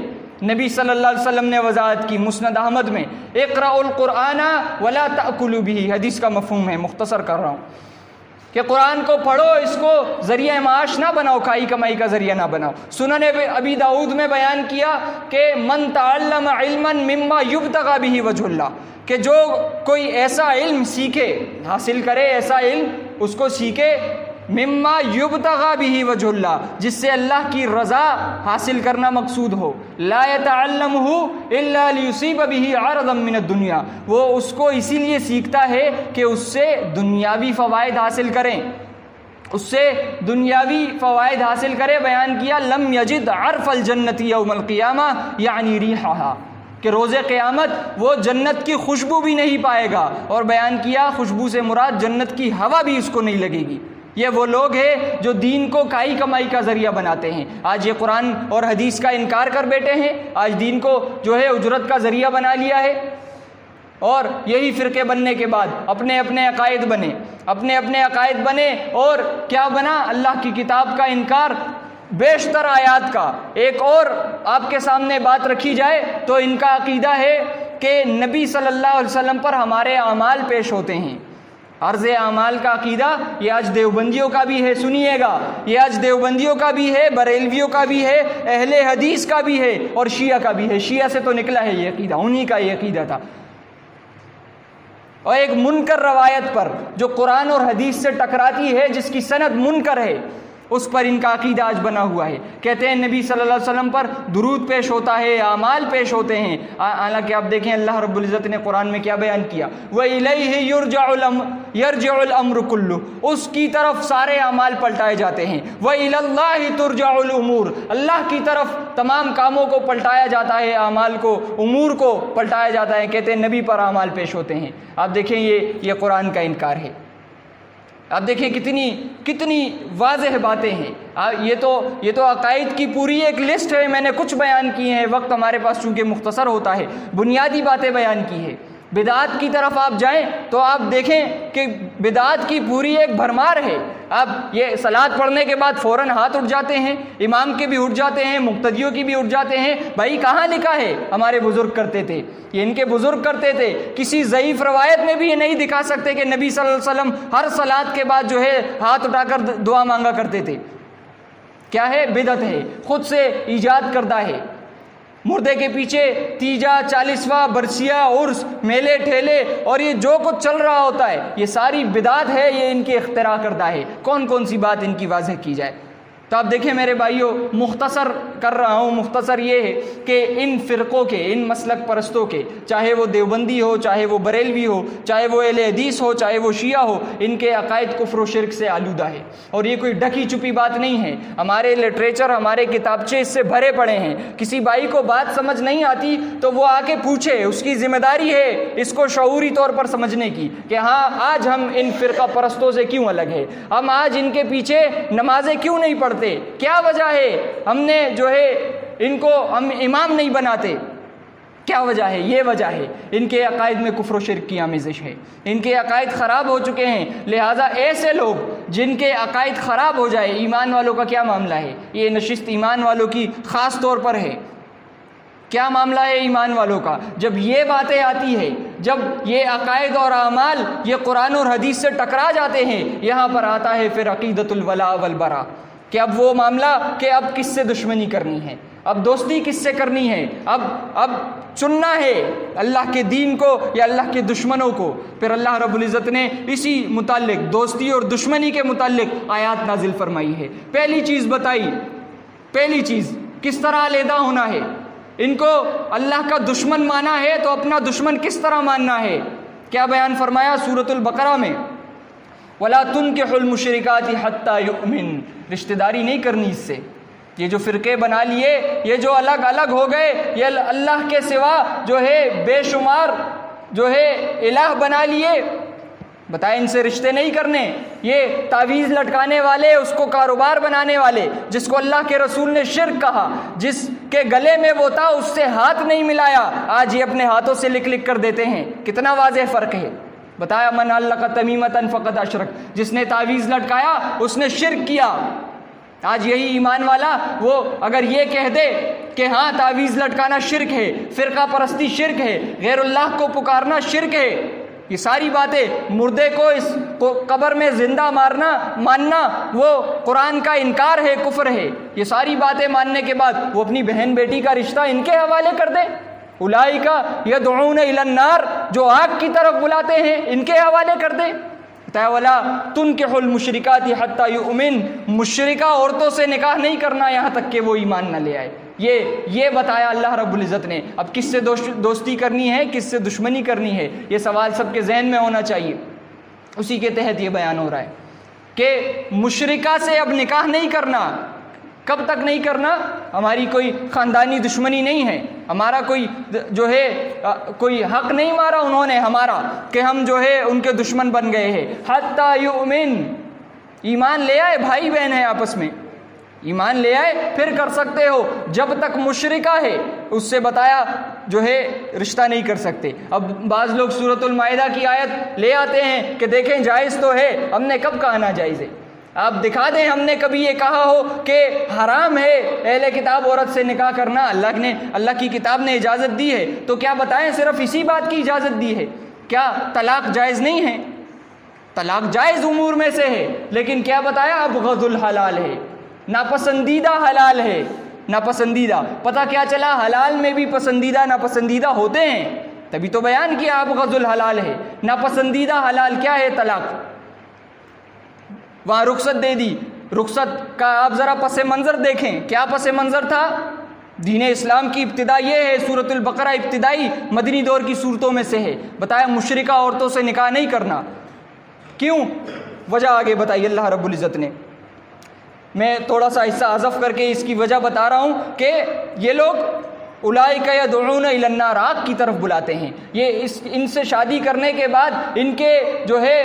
نبی صلی اللہ علیہ وسلم نے وضاحت کی مسند احمد میں، اقرأوا القرآن ولا تأکلوا بہ، حدیث کا مفہوم ہے، مختصر کر رہا ہوں کہ قرآن کو پڑھو، اس کو ذریعہ معاش نہ بناؤ، کھائی کمائی کا ذریعہ نہ بناؤ۔ سنن ابی داؤد میں بیان کیا کہ من تعلم علما مما یبتغى بہ وجہ اللہ، کہ جو کوئی ایسا علم سیکھے، حاصل کرے ایسا علم، اس کو سیکھے مما یبتغى بہ وجہ اللہ، جس سے اللہ کی رضا حاصل کرنا مقصود ہو، لا يتعلمہ الا لیصیب بہ عرضا من الدنیا، وہ اس کو اسی لیے سیکھتا ہے کہ اس سے دنیاوی فوائد حاصل کریں، اس سے دنیاوی فوائد حاصل کرے۔ بیان کیا لم یجد عرف الجنت یوم القیامہ یعنی ریحہا، کہ روز قیامت وہ جنت کی خوشبو بھی نہیں پائے گا، اور بیان کیا خوشبو سے مراد جنت کی ہوا بھی اس کو نہیں لگے گی۔ یہ وہ لوگ ہیں جو دین کو کائی کمائی کا ذریعہ بناتے ہیں۔ آج یہ قرآن اور حدیث کا انکار کر بیٹھے ہیں، آج دین کو جو ہے اجرت کا ذریعہ بنا لیا ہے، اور یہی فرقے بننے کے بعد اپنے اپنے عقائد بنے اور کیا بنا؟ اللہ کی کتاب کا انکار، بیشتر آیات کا۔ ایک اور آپ کے سامنے بات رکھی جائے تو ان کا عقیدہ ہے کہ نبی صلی اللہ علیہ وسلم پر ہمارے اعمال پیش ہوتے ہیں۔ عرض اعمال کا عقیدہ یہ آج دیوبندیوں کا بھی ہے، سنیے گا، یہ آج دیوبندیوں کا بھی ہے، بریلویوں کا بھی ہے، اہل حدیث کا بھی ہے، اور شیعہ کا بھی ہے۔ شیعہ سے تو نکلا ہے یہ عقیدہ، انہی کا یہ عقیدہ تھا۔ اور ایک منکر روایت پر جو قرآن اور حدیث سے ٹکراتی ہے، جس کی سند منکر ہے، اس پر ان کا عقیدہ آج بنا ہوا ہے۔ کہتے ہیں نبی صلی اللہ علیہ وسلم پر درود پیش ہوتا ہے، اعمال پیش ہوتے ہیں، حالانکہ آپ دیکھیں اللہ رب العزت نے قرآن میں کیا بیان کیا، وَإِلَيْهِ يَرْجِعُ الْأَمْرُ كُلُّهُ، اس کی طرف سارے اعمال پلٹائے جاتے ہیں، وَإِلَى اللَّهِ تُرْجَعُ الْأُمُورُ، اللہ کی طرف تمام کاموں کو پلٹایا جاتا ہے، اعمال کو، امور کو پلٹایا جاتا ہے۔ کہتے ہیں نبی پر اعمال پیش ہوتے ہیں۔ آپ دیکھیں یہ قرآن کا انکار ہے۔ آپ دیکھیں کتنی واضح باتیں ہیں۔ یہ تو عقائد کی پوری ایک لسٹ ہے، میں نے کچھ بیان کیے ہیں، وقت ہمارے پاس چونکہ مختصر ہوتا ہے، بنیادی باتیں بیان کی ہے۔ بدعات کی طرف آپ جائیں تو آپ دیکھیں کہ بدعات کی پوری ایک بھرمار ہے۔ اب یہ صلاۃ پڑھنے کے بعد فوراً ہاتھ اٹھ جاتے ہیں، امام کے بھی اٹھ جاتے ہیں، مقتدیوں کی بھی اٹھ جاتے ہیں۔ بھائی کہاں لکھا ہے؟ ہمارے بزرگ کرتے تھے، یہ ان کے بزرگ کرتے تھے۔ کسی ضعیف روایت میں بھی یہ نہیں دکھا سکتے کہ نبی صلی اللہ علیہ وسلم ہر صلاۃ کے بعد جو ہے ہاتھ اٹھا کر دعا مانگا کرتے تھے۔ کیا ہے؟ بدعت ہے، خود سے ایجاد کردہ ہے۔ مردے کے پیچھے تیجا، 40واں، برسیہ، عرس، میلے ٹھیلے اور یہ جو کچھ چل رہا ہوتا ہے، یہ ساری بدعت ہے، یہ ان کے اختراع کردہ ہے۔ کون سی بات ان کی واضح کی جائے؟ تو آپ دیکھیں میرے بھائیوں، مختصر کر رہا ہوں، مختصر یہ ہے کہ ان فرقوں کے، ان مسلک پرستوں کے، چاہے وہ دیوبندی ہو، چاہے وہ بریلوی ہو، چاہے وہ اہل حدیث ہو، چاہے وہ شیعہ ہو، ان کے عقائد کفر و شرک سے آلودہ ہے، اور یہ کوئی ڈھکی چھپی بات نہیں ہے۔ ہمارے لٹریچر، ہمارے کتابچے اس سے بھرے پڑے ہیں۔ کسی بھائی کو بات سمجھ نہیں آتی تو وہ آ کے پوچھے، اس کی ذمہ داری ہے اس کو شعوری طور پر سمجھنے کی کہ ہاں آج ہم ان فرقہ پرستوں سے کیوں الگ ہے، ہم آج ان کے پیچھے نمازیں کیوں نہیں پڑھتے، کیا وجہ ہے ہم نے جو ہے ان کو ہم امام نہیں بناتے، کیا وجہ ہے؟ یہ وجہ ہے ان کے عقائد میں کفر و شرک کی آمیزش ہے، ان کے عقائد خراب ہو چکے ہیں۔ لہٰذا ایسے لوگ جن کے عقائد خراب ہو جائے، ایمان والوں کا کیا معاملہ ہے؟ یہ نشست ایمان والوں کی خاص طور پر ہے۔ کیا معاملہ ہے ایمان والوں کا؟ جب یہ باتیں آتی ہے، جب یہ عقائد اور اعمال یہ قرآن اور حدیث سے ٹکرا جاتے ہیں، یہاں پر آتا ہے پھر عقیدۃ الولاء والبراء، کہ اب وہ معاملہ کہ اب کس سے دشمنی کرنی ہے، اب دوستی کس سے کرنی ہے، اب چننا ہے اللہ کے دین کو یا اللہ کے دشمنوں کو۔ پھر اللہ رب العزت نے اسی متعلق دوستی اور دشمنی کے متعلق آیات نازل فرمائی ہے۔ پہلی چیز بتائی، پہلی چیز کس طرح علیحدہ ہونا ہے، ان کو اللہ کا دشمن مانا ہے تو اپنا دشمن کس طرح ماننا ہے؟ کیا بیان فرمایا سورۃ البقرہ میں؟ وَلَا تُنْكِحُ الْمُشْرِكَاتِ حَتَّى يُؤْمِنْ، رشتہ داری نہیں کرنی اس سے۔ یہ جو فرقے بنا لیے، یہ جو الگ الگ ہو گئے، یہ اللہ کے سوا جو ہے بے شمار جو ہے الہ بنا لیے، بتائیں ان سے رشتے نہیں کرنے۔ یہ تعویذ لٹکانے والے، اس کو کاروبار بنانے والے، جس کو اللہ کے رسول نے شرک کہا، جس کے گلے میں وہ تھا اس سے ہاتھ نہیں ملایا، آج یہ اپنے ہاتھوں سے لکھ لکھ کر دیتے ہیں۔ کتنا واضح فرق ہے۔ بتایا من علق تمیمۃ فقد اشرک، جس نے تعویذ لٹکایا اس نے شرک کیا۔ آج یہی ایمان والا وہ اگر یہ کہہ دے کہ ہاں تعویذ لٹکانا شرک ہے، فرقہ پرستی شرک ہے، غیر اللہ کو پکارنا شرک ہے، یہ ساری باتیں، مردے کو اس قبر میں زندہ ماننا وہ قرآن کا انکار ہے، کفر ہے، یہ ساری باتیں ماننے کے بعد وہ اپنی بہن بیٹی کا رشتہ ان کے حوالے کر دے۔ اولئک یدعون الی النار، جو آگ کی طرف بلاتے ہیں، ان کے حوالے کر دے۔ وَلَا تُنْكِحُ الْمُشْرِكَاتِ حَتَّى يُؤْمِنْ، مشرکہ عورتوں سے نکاح نہیں کرنا یہاں تک کہ وہ ایمان نہ لے آئے۔ یہ بتایا اللہ رب العزت نے۔ اب کس سے دوستی کرنی ہے، کس سے دشمنی کرنی ہے، یہ سوال سب کے ذہن میں ہونا چاہیے۔ اسی کے تحت یہ بیان ہو رہا ہے کہ مشرکہ سے اب نکاح نہیں کرنا۔ کب تک نہیں کرنا؟ ہماری کوئی خاندانی دشمنی نہیں ہے، ہمارا کوئی جو ہے کوئی حق نہیں مارا انہوں نے ہمارا کہ ہم جو ہے ان کے دشمن بن گئے ہیں۔ حتیٰ یؤمن، ایمان لے آئے، بھائی بہن ہیں آپس میں، ایمان لے آئے پھر کر سکتے ہو، جب تک مشرکہ ہے اس سے بتایا جو ہے رشتہ نہیں کر سکتے۔ اب بعض لوگ سورۃ المائدہ کی آیت لے آتے ہیں کہ دیکھیں جائز تو ہے، ہم نے کب کہا ناجائز ہے؟ آپ دکھا دیں ہم نے کبھی یہ کہا ہو کہ حرام ہے اہل کتاب عورت سے نکاح کرنا، اللہ کی کتاب نے اجازت دی ہے، تو کیا بتائیں صرف اسی بات کی اجازت دی ہے؟ کیا طلاق جائز نہیں ہے؟ طلاق جائز امور میں سے ہے، لیکن کیا بتایا؟ ابغض الحلال ہے، ناپسندیدہ حلال ہے، ناپسندیدہ۔ پتہ کیا چلا؟ حلال میں بھی پسندیدہ ناپسندیدہ ہوتے ہیں، تبھی تو بیان کیا ابغض الحلال ہے۔ ناپسندیدہ حلال کیا ہے؟ طلاق۔ وہاں رخصت دے دی، رخصت کا آپ ذرا پس منظر دیکھیں، کیا پس منظر تھا؟ دین اسلام کی ابتدا یہ ہے، سورۃ البقرہ ابتدائی مدنی دور کی صورتوں میں سے ہے۔ بتایا مشرکہ عورتوں سے نکاح نہیں کرنا، کیوں؟ وجہ آگے بتائی اللہ رب العزت نے۔ میں تھوڑا سا حصہ حذف کر کے اس کی وجہ بتا رہا ہوں کہ یہ لوگ اولئک یدعون الی النار، آگ کی طرف بلاتے ہیں۔ یہ ان سے شادی کرنے کے بعد ان کے جو ہے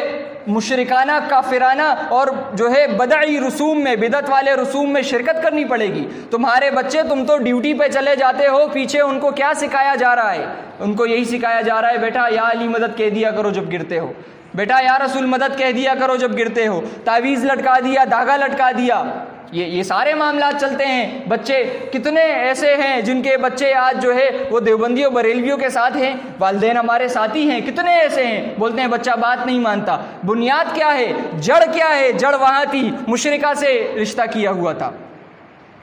مشرکانہ، کافرانہ اور جو ہے بدعی رسوم میں، بدعت والے رسوم میں شرکت کرنی پڑے گی۔ تمہارے بچے، تم تو ڈیوٹی پہ چلے جاتے ہو، پیچھے ان کو کیا سکھایا جا رہا ہے؟ ان کو یہی سکھایا جا رہا ہے بیٹا یا علی مدد کہہ دیا کرو جب گرتے ہو، بیٹا یا رسول مدد کہہ دیا کرو جب گرتے ہو، تعویذ لٹکا دیا، دھاگا لٹکا دیا، یہ سارے معاملات چلتے ہیں۔ بچے کتنے ایسے ہیں جن کے بچے آج جو ہے وہ دیوبندیوں بریلویوں کے ساتھ ہیں، والدین ہمارے ساتھی ہیں، کتنے ایسے ہیں، بولتے ہیں بچہ بات نہیں مانتا۔ بنیاد کیا ہے؟ جڑ کیا ہے؟ جڑ وہاں تھی، مشرکہ سے رشتہ کیا ہوا تھا۔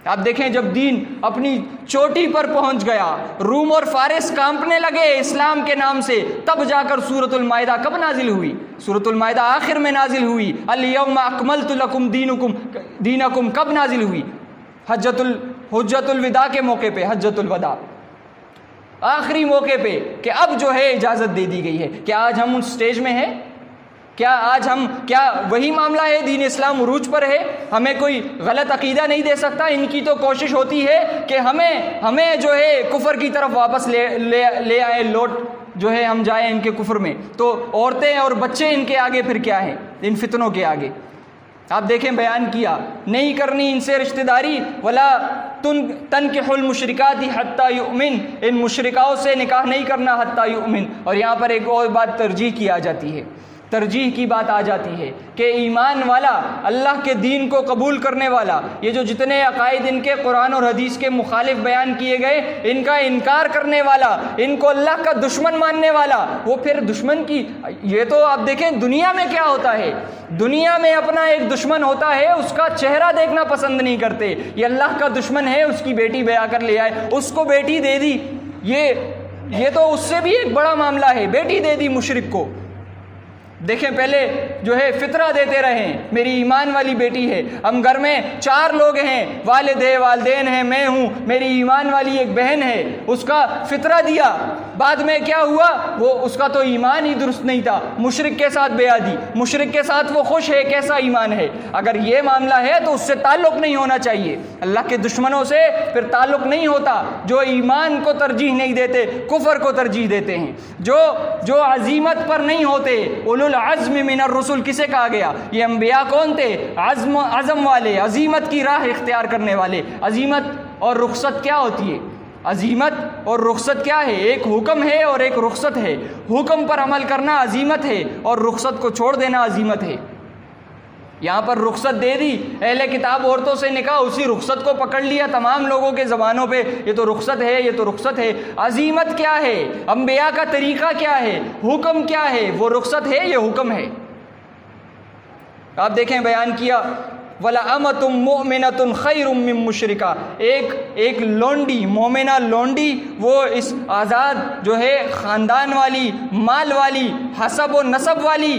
آپ دیکھیں جب دین اپنی چوٹی پر پہنچ گیا، روم اور فارس کانپنے لگے اسلام کے نام سے، تب جا کر سورۃ المائدہ کب نازل ہوئی؟ سورۃ المائدہ آخر میں نازل ہوئی۔ الیوم اکملت لکم دینکم کب نازل ہوئی؟ حجۃ الوداع کے موقع پہ، حجۃ الوداع آخری موقع پہ، کہ اب جو ہے اجازت دے دی گئی ہے۔ کیا آج ہم اس سٹیج میں ہیں؟ کیا وہی معاملہ ہے؟ دین اسلام عروج پر ہے، ہمیں کوئی غلط عقیدہ نہیں دے سکتا۔ ان کی تو کوشش ہوتی ہے کہ ہمیں جو ہے کفر کی طرف واپس لے آئے، لوٹ جو ہے ہم جائیں ان کے کفر میں۔ تو عورتیں اور بچے ان کے آگے پھر کیا ہیں؟ ان فتنوں کے آگے۔ آپ دیکھیں بیان کیا، نہیں کرنی ان سے رشتہ داری، ولا تنکحوا المشرکات حتی یؤمن، ان مشرکاؤں سے نکاح نہیں کرنا حتی یؤمن۔ اور یہاں پر ایک اور بات ترجیح کی آ جاتی ہے، ترجیح کی بات آ جاتی ہے کہ ایمان والا، اللہ کے دین کو قبول کرنے والا، یہ جو جتنے عقائد ان کے قرآن اور حدیث کے مخالف بیان کیے گئے، ان کا انکار کرنے والا، ان کو اللہ کا دشمن ماننے والا، وہ پھر دشمن کی، یہ تو آپ دیکھیں دنیا میں کیا ہوتا ہے، دنیا میں اپنا ایک دشمن ہوتا ہے، اس کا چہرہ دیکھنا پسند نہیں کرتے۔ یہ اللہ کا دشمن ہے، اس کی بیٹی بیاہ کر لے آئے، اس کو بیٹی دے دی، یہ تو اس سے بھی ایک بڑا معاملہ ہے، بیٹی دے دی مشرک کو۔ دیکھیں پہلے جو ہے فطرہ دیتے رہیں، میری ایمان والی بیٹی ہے، ہم گھر میں 4 لوگ ہیں، والدین ہیں، میں ہوں، میری ایمان والی ایک بہن ہے، اس کا فطرہ دیا، بعد میں کیا ہوا؟ وہ اس کا تو ایمان ہی درست نہیں تھا، مشرک کے ساتھ بیعت دی، مشرک کے ساتھ وہ خوش ہے، کیسا ایمان ہے؟ اگر یہ معاملہ ہے تو اس سے تعلق نہیں ہونا چاہیے، اللہ کے دشمنوں سے پھر تعلق نہیں ہوتا، جو ایمان کو ترجیح نہیں دیتے، کفر کو ترجیح دیتے ہیں، جو عزیمت پر نہیں ہوتے، العزم من الرسل کسے کہا گیا؟ یہ انبیاء کون تھے؟ عزم والے، عزیمت کی راہ اختیار کرنے والے۔ عزیمت اور رخصت کیا ہوتی ہے؟ عزیمت اور رخصت کیا ہے؟ ایک حکم ہے اور ایک رخصت ہے۔ حکم پر عمل کرنا عزیمت ہے اور رخصت کو چھوڑ دینا عزیمت ہے۔ یہاں پر رخصت دے دی، اہل کتاب عورتوں سے نکاح، اسی رخصت کو پکڑ لیا تمام لوگوں کے زبانوں پہ، یہ تو رخصت ہے، یہ تو رخصت ہے۔ عزیمت کیا ہے؟ انبیاء کا طریقہ کیا ہے؟ حکم کیا ہے؟ وہ رخصت ہے، یہ حکم ہے۔ آپ دیکھیں بیان کیا، وَلَأَمَةٌ مُؤْمِنَةٌ خَيْرٌ مِّن مُشْرِكَةٍ، ایک لونڈی، مومنہ لونڈی، وہ اس آزاد جو ہے خاندان والی، مال والی، حسب و نسب والی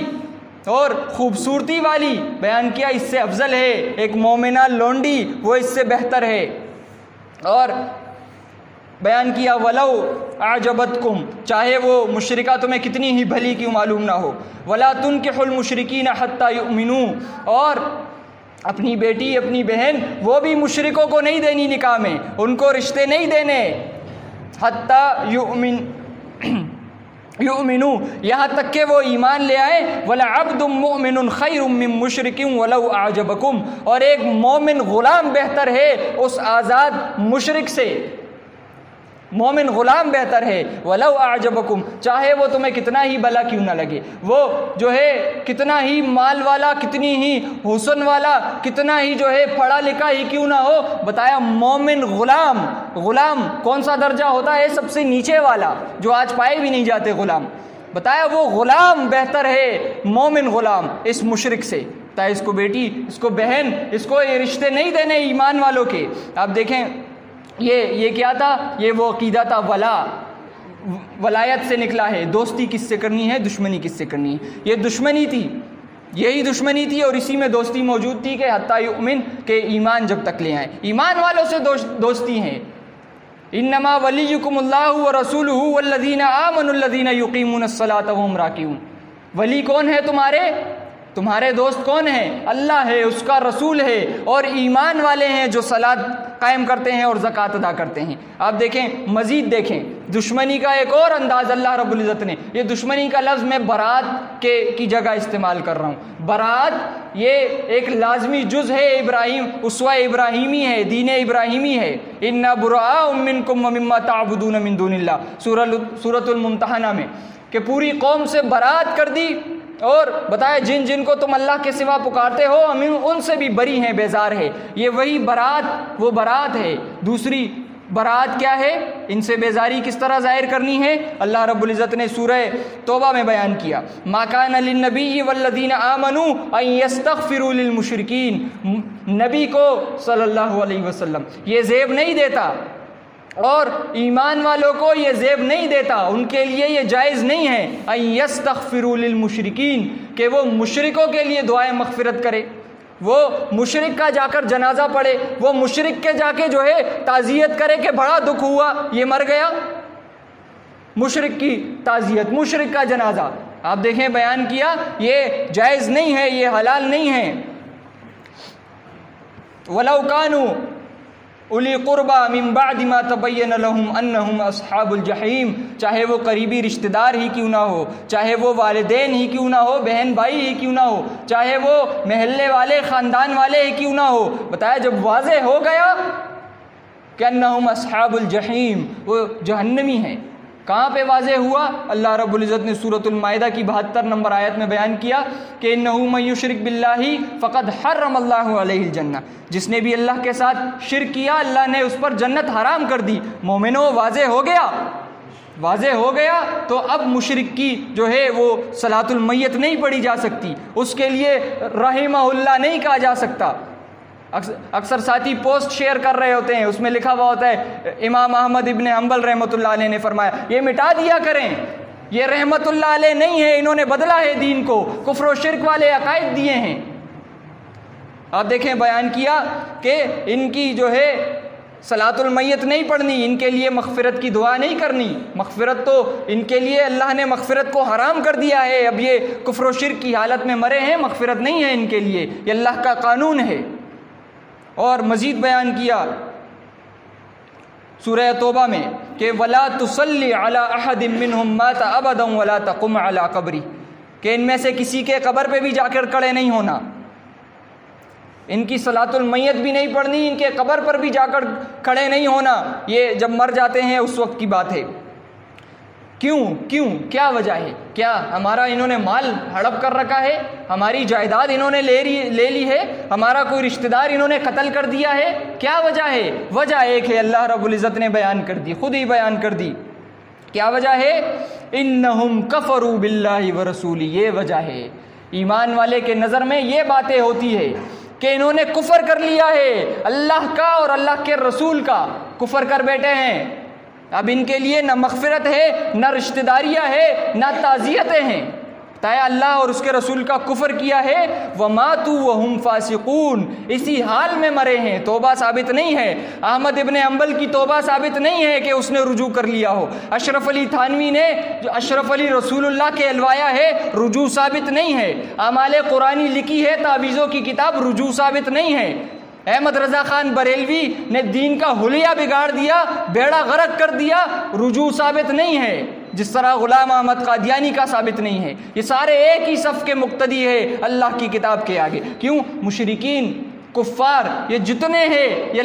اور خوبصورتی والی، بیان کیا اس سے افضل ہے، ایک مومنہ لونڈی وہ اس سے بہتر ہے۔ اور بیان کیا وَلَوْ أَعْجَبَتْكُمْ، چاہے وہ مشرکہ تمہیں کتنی ہی بھلی کیوں معلوم نہ ہو، وَلَا تُنْكِحُوا الْمُشْرِكِينَ حَتَّى يُؤْمِنُوا، اور اپنی بیٹی اپنی بہن وہ بھی مشرکوں کو نہیں دینی نکاح میں، ان کو رشتے نہیں دینے، حَتَّى یؤمنوا، یہاں تک کہ وہ ایمان لے آئے۔ وَلَعَبْدٌ مُؤْمِنٌ خَيْرٌ مِّن مُشْرِكٍ وَلَوْ أَعْجَبَكُمْ، اور ایک مومن غلام بہتر ہے اس آزاد مشرک سے، مومن غلام بہتر ہے، وَلَوْ أَعْجَبَكُمْ، چاہے وہ تمہیں کتنا ہی بھلا کیوں نہ لگے، وہ جو ہے کتنا ہی مال والا، کتنی ہی حسن والا، کتنا ہی جو ہے پڑھا لکھا ہی کیوں نہ ہو۔ بتایا مومن غلام، غلام کون سا درجہ ہوتا ہے؟ سب سے نیچے والا، جو آج پائے بھی نہیں جاتے غلام، بتایا وہ غلام بہتر ہے، مومن غلام اس مشرک سے، بتایا اس کو بیٹی، اس کو بہن، اس کو یہ رشتے نہیں دینے ایمان والوں کے۔ آپ دیکھیں یہ کیا تھا؟ یہ وہ عقیدہ تھا، ولایت سے نکلا ہے، دوستی کس سے کرنی ہے، دشمنی کس سے کرنی ہے، یہ دشمنی تھی، یہی دشمنی تھی، اور اسی میں دوستی موجود تھی کہ حتی یؤمن، کہ ایمان جب تک لے آئیں، ایمان والوں سے دوستی ہیں۔ انما ولیکم اللہ ورسولہ والذین آمنوا الذین یقیمون الصلاۃ وہم راکعون، ولی کون ہے تمہارے دوست کون ہیں؟ اللہ ہے، اس کا رسول ہے، اور ایمان والے ہیں جو صلاۃ قائم کرتے ہیں اور زکوٰۃ ادا کرتے ہیں۔ آپ دیکھیں مزید، دیکھیں دشمنی کا ایک اور انداز اللہ رب العزت نے، یہ دشمنی کا لفظ میں برات کی جگہ استعمال کر رہا ہوں۔ برات یہ ایک لازمی جز ہے، ابراہیم اسوہ ابراہیمی ہے، دین ابراہیمی ہے۔ انا براء منکم ومما تعبدون من دون اللہ، سورۃ الممتحنہ میں، کہ پوری قوم سے برات کر دی، اور بتایا جن کو تم اللہ کے سوا پکارتے ہو ہم ان سے بھی بری ہیں، بیزار ہے۔ یہ وہی برات، وہ برات ہے۔ دوسری برات کیا ہے، ان سے بیزاری کس طرح ظاہر کرنی ہے، اللہ رب العزت نے سورہ توبہ میں بیان کیا۔ ما کان للنبی والذین آمنوا ان یستغفروا للمشرکین، نبی کو صلی اللہ علیہ وسلم یہ زیب نہیں دیتا اور ایمان والوں کو یہ زیب نہیں دیتا، ان کے لیے یہ جائز نہیں ہے ان یستغفروا للمشرکین کہ وہ مشرکوں کے لیے دعائیں مغفرت کرے، وہ مشرک کا جا کر جنازہ پڑھے، وہ مشرک کے جا کے جو ہے تعزیت کرے کہ بڑا دکھ ہوا یہ مر گیا، مشرک کی تعزیت، مشرک کا جنازہ آپ دیکھیں بیان کیا، یہ جائز نہیں ہے، یہ حلال نہیں ہے۔ وَلَوْ كَانُوا اُولِي قُرْبَىٰ مِن بَعْدِ مَا تَبَيَّنَ لَهُمْ أَنَّهُمْ أَصْحَابُ الْجَحِيمِ، چاہے وہ قریبی رشتہ دار ہی کیوں نہ ہو، چاہے وہ والدین ہی کیوں نہ ہو، بہن بھائی ہی کیوں نہ ہو، چاہے وہ محلے والے خاندان والے ہی کیوں نہ ہو، بتایا جب واضح ہو گیا کہ أَنَّهُمْ أَصْحَابُ الْجَحِيمِ وہ جہنمی ہیں۔ کہاں پہ واضح ہوا؟ اللہ رب العزت نے سورۃ المائدہ کی 72 نمبر آیت میں بیان کیا کہ انہ من یشرک باللہ فقد حرم اللہ علیہ الجنہ، جس نے بھی اللہ کے ساتھ شرک کیا اللہ نے اس پر جنت حرام کر دی۔ مومنوں واضح ہو گیا، واضح ہو گیا تو اب مشرک کی جو ہے وہ صلاۃ المیت نہیں پڑھی جا سکتی، اس کے لیے رحمہ اللہ نہیں کہا جا سکتا۔ اکثر ساتھی پوسٹ شیئر کر رہے ہوتے ہیں، اس میں لکھا ہوا ہوتا ہے امام احمد ابن حنبل رحمۃ اللہ علیہ نے فرمایا یہ مٹا دیا کریں، یہ رحمۃ اللہ علیہ نہیں ہے، انہوں نے بدلا ہے دین کو، کفر و شرک والے عقائد دیے ہیں۔ آپ دیکھیں بیان کیا کہ ان کی جو ہے صلاۃ المیت نہیں پڑھنی، ان کے لیے مغفرت کی دعا نہیں کرنی، مغفرت تو ان کے لیے اللہ نے مغفرت کو حرام کر دیا ہے، اب یہ کفر و شرک کی حالت میں مرے ہیں، مغفرت نہیں ہے ان کے لیے، یہ اللہ کا قانون ہے۔ اور مزید بیان کیا سورہ توبہ میں کہ وَلَا تُصَلِّ عَلَىٰ أَحَدٍ مِّنْهُمْ مَاتَ أَبَدًا وَلَا تَقُمْ عَلَىٰ قَبْرِهِ کہ ان میں سے کسی کے قبر پہ بھی جا کر کھڑے نہیں ہونا، ان کی صلاۃ المیت بھی نہیں پڑھنی، ان کے قبر پر بھی جا کر کھڑے نہیں ہونا، یہ جب مر جاتے ہیں اس وقت کی بات ہے۔ کیوں کیا وجہ ہے؟ کیا ہمارا انہوں نے مال ہڑپ کر رکھا ہے، ہماری جائیداد انہوں نے لے لی ہے، ہمارا کوئی رشتہ دار انہوں نے قتل کر دیا ہے؟ کیا وجہ ہے؟ وجہ ایک ہے، اللہ رب العزت نے بیان کر دی، خود ہی بیان کر دی۔ کیا وجہ ہے؟ انہم کفروا باللہ ورسولہ، یہ وجہ ہے۔ ایمان والے کے نظر میں یہ باتیں ہوتی ہے کہ انہوں نے کفر کر لیا ہے اللہ کا اور اللہ کے رسول کا، کفر کر بیٹھے ہیں، اب ان کے لیے نہ مغفرت ہے، نہ رشتہ داریاں ہے، نہ تعزیتیں ہیں، بتایا اللہ اور اس کے رسول کا کفر کیا ہے۔ وَمَاتُوا وَهُمْ فَاسِقُونَ، اسی حال میں مرے ہیں، توبہ ثابت نہیں ہے۔ احمد ابن حنبل کی توبہ ثابت نہیں ہے کہ اس نے رجوع کر لیا ہو، اشرف علی تھانوی نے جو اشرف علی رسول اللہ کے الوایا ہے رجوع ثابت نہیں ہے، اعمال قرآنی لکھی ہے تعویذوں کی کتاب رجوع ثابت نہیں ہے۔ احمد رضا خان بریلوی نے دین کا حلیہ بگاڑ دیا، بیڑا غرق کر دیا، رجوع ثابت نہیں ہے، جس طرح غلام احمد قادیانی کا ثابت نہیں ہے۔ یہ سارے ایک ہی صف کے مقتدی ہے اللہ کی کتاب کے آگے۔ کیوں؟ مشرکین کفار یہ جتنے ہیں یہ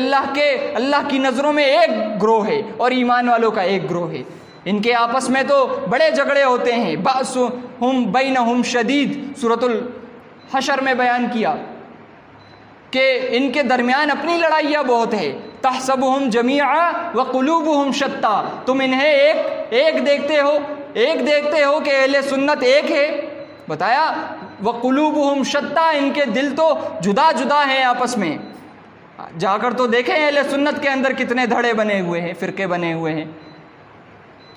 اللہ کی نظروں میں ایک گروہ ہے اور ایمان والوں کا ایک گروہ ہے۔ ان کے آپس میں تو بڑے جھگڑے ہوتے ہیں، بَأْسُهُمْ بَيْنَهُمْ شَدِيدٌ، سورۃ الحشر میں بیان کیا کہ ان کے درمیان اپنی لڑائیاں بہت ہے۔ تحسبهم جميعا وقلوبهم شتى، تم انہیں ایک دیکھتے ہو کہ اہل سنت ایک ہے، بتایا وقلوبهم شتى، ان کے دل تو جدا جدا ہیں آپس میں۔ جا کر تو دیکھیں اہل سنت کے اندر کتنے دھڑے بنے ہوئے ہیں، فرقے بنے ہوئے ہیں۔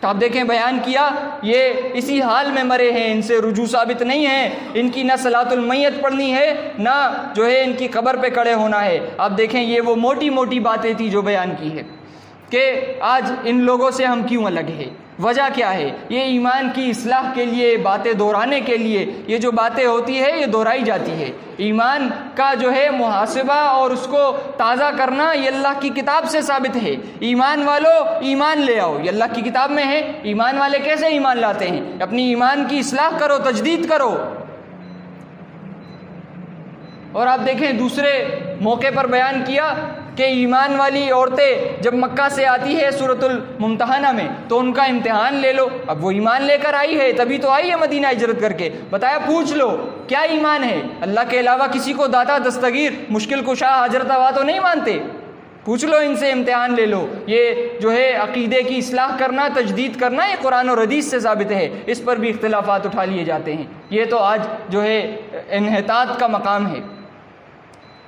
تو آپ دیکھیں بیان کیا یہ اسی حال میں مرے ہیں، ان سے رجوع ثابت نہیں ہے، ان کی نہ صلاۃ المیت پڑھنی ہے نہ جو ہے ان کی قبر پہ کھڑے ہونا ہے۔ آپ دیکھیں یہ وہ موٹی موٹی باتیں تھی جو بیان کی ہے کہ آج ان لوگوں سے ہم کیوں الگ ہیں، وجہ کیا ہے؟ یہ ایمان کی اصلاح کے لیے، باتیں دہرانے کے لیے یہ جو باتیں ہوتی ہے یہ دہرائی جاتی ہے۔ ایمان کا جو ہے محاسبہ اور اس کو تازہ کرنا یہ اللہ کی کتاب سے ثابت ہے۔ ایمان والو ایمان لے آؤ، یہ اللہ کی کتاب میں ہے۔ ایمان والے کیسے ایمان لاتے ہیں؟ اپنی ایمان کی اصلاح کرو، تجدید کرو۔ اور آپ دیکھیں دوسرے موقع پر بیان کیا کہ ایمان والی عورتیں جب مکہ سے آتی ہے سورۃ الممتحنہ میں تو ان کا امتحان لے لو، اب وہ ایمان لے کر آئی ہے، تبھی تو آئی ہے مدینہ ہجرت کر کے، بتایا پوچھ لو کیا ایمان ہے؟ اللہ کے علاوہ کسی کو داتا، دستگیر، مشکل کشا، حاجرت روا تو نہیں مانتے، پوچھ لو ان سے، امتحان لے لو۔ یہ جو ہے عقیدے کی اصلاح کرنا، تجدید کرنا، یہ قرآن اور حدیث سے ثابت ہے، اس پر بھی اختلافات اٹھا لیے جاتے ہیں۔ یہ تو آج جو ہے انحطاط کا مقام ہے۔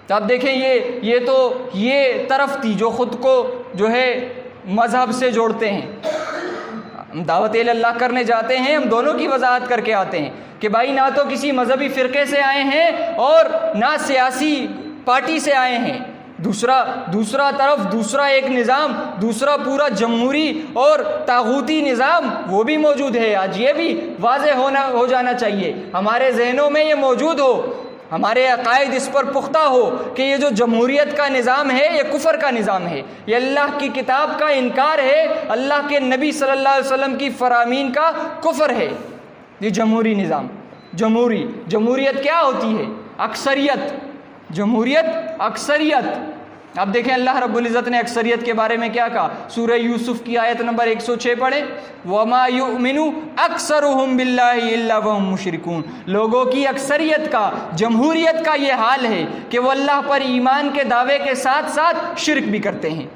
تو آپ دیکھیں یہ تو یہ طرف تھی جو خود کو جو ہے مذہب سے جوڑتے ہیں۔ ہم دعوت اللہ کرنے جاتے ہیں، ہم دونوں کی وضاحت کر کے آتے ہیں کہ بھائی نہ تو کسی مذہبی فرقے سے آئے ہیں اور نہ سیاسی پارٹی سے آئے ہیں۔ دوسرا طرف دوسرا ایک نظام، دوسرا پورا جمہوری اور طاغوتی نظام وہ بھی موجود ہے۔ آج یہ بھی واضح ہو جانا چاہیے، ہمارے ذہنوں میں یہ موجود ہو، ہمارے عقائد اس پر پختہ ہو کہ یہ جو جمہوریت کا نظام ہے یہ کفر کا نظام ہے، یہ اللہ کی کتاب کا انکار ہے، اللہ کے نبی صلی اللہ علیہ وسلم کی فرامین کا کفر ہے۔ یہ جمہوری نظام، جمہوریت کیا ہوتی ہے؟ اکثریت، جمہوریت اکثریت۔ اب دیکھیں اللہ رب العزت نے اکثریت کے بارے میں کیا کہا، سورہ یوسف کی آیت نمبر 106 پڑھیں، وَمَا يُؤْمِنُ أَكْثَرُهُمْ بِاللَّهِ إِلَّا وَهُمْ مُشْرِكُونَ۔ لوگوں کی اکثریت کا، جمہوریت کا یہ حال ہے کہ وہ اللہ پر ایمان کے دعوے کے ساتھ ساتھ شرک بھی کرتے ہیں۔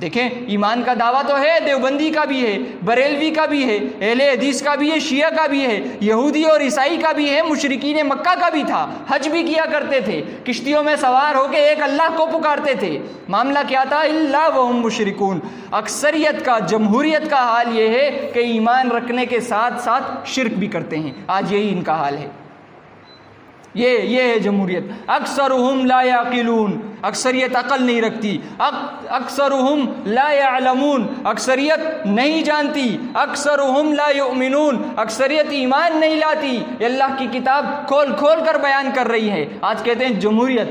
دیکھیں ایمان کا دعویٰ تو ہے، دیوبندی کا بھی ہے، بریلوی کا بھی ہے، اہل حدیث کا بھی ہے، شیعہ کا بھی ہے، یہودی اور عیسائی کا بھی ہے، مشرکین مکہ کا بھی تھا، حج بھی کیا کرتے تھے، کشتیوں میں سوار ہو کے ایک اللہ کو پکارتے تھے۔ معاملہ کیا تھا؟ الا وہم مشرکون۔ اکثریت کا، جمہوریت کا حال یہ ہے کہ ایمان رکھنے کے ساتھ ساتھ شرک بھی کرتے ہیں۔ آج یہی ان کا حال ہے، یہ ہے جمہوریت۔ اکثرہم لا یعقلون، اکثریت عقل نہیں رکھتی۔ اکثرہم لا یعلمون، اکثریت نہیں جانتی۔ اکثرہم لا یؤمنون، اکثریت ایمان نہیں لاتی۔ یہ اللہ کی کتاب کھول کھول کر بیان کر رہی ہے۔ آج کہتے ہیں جمہوریت۔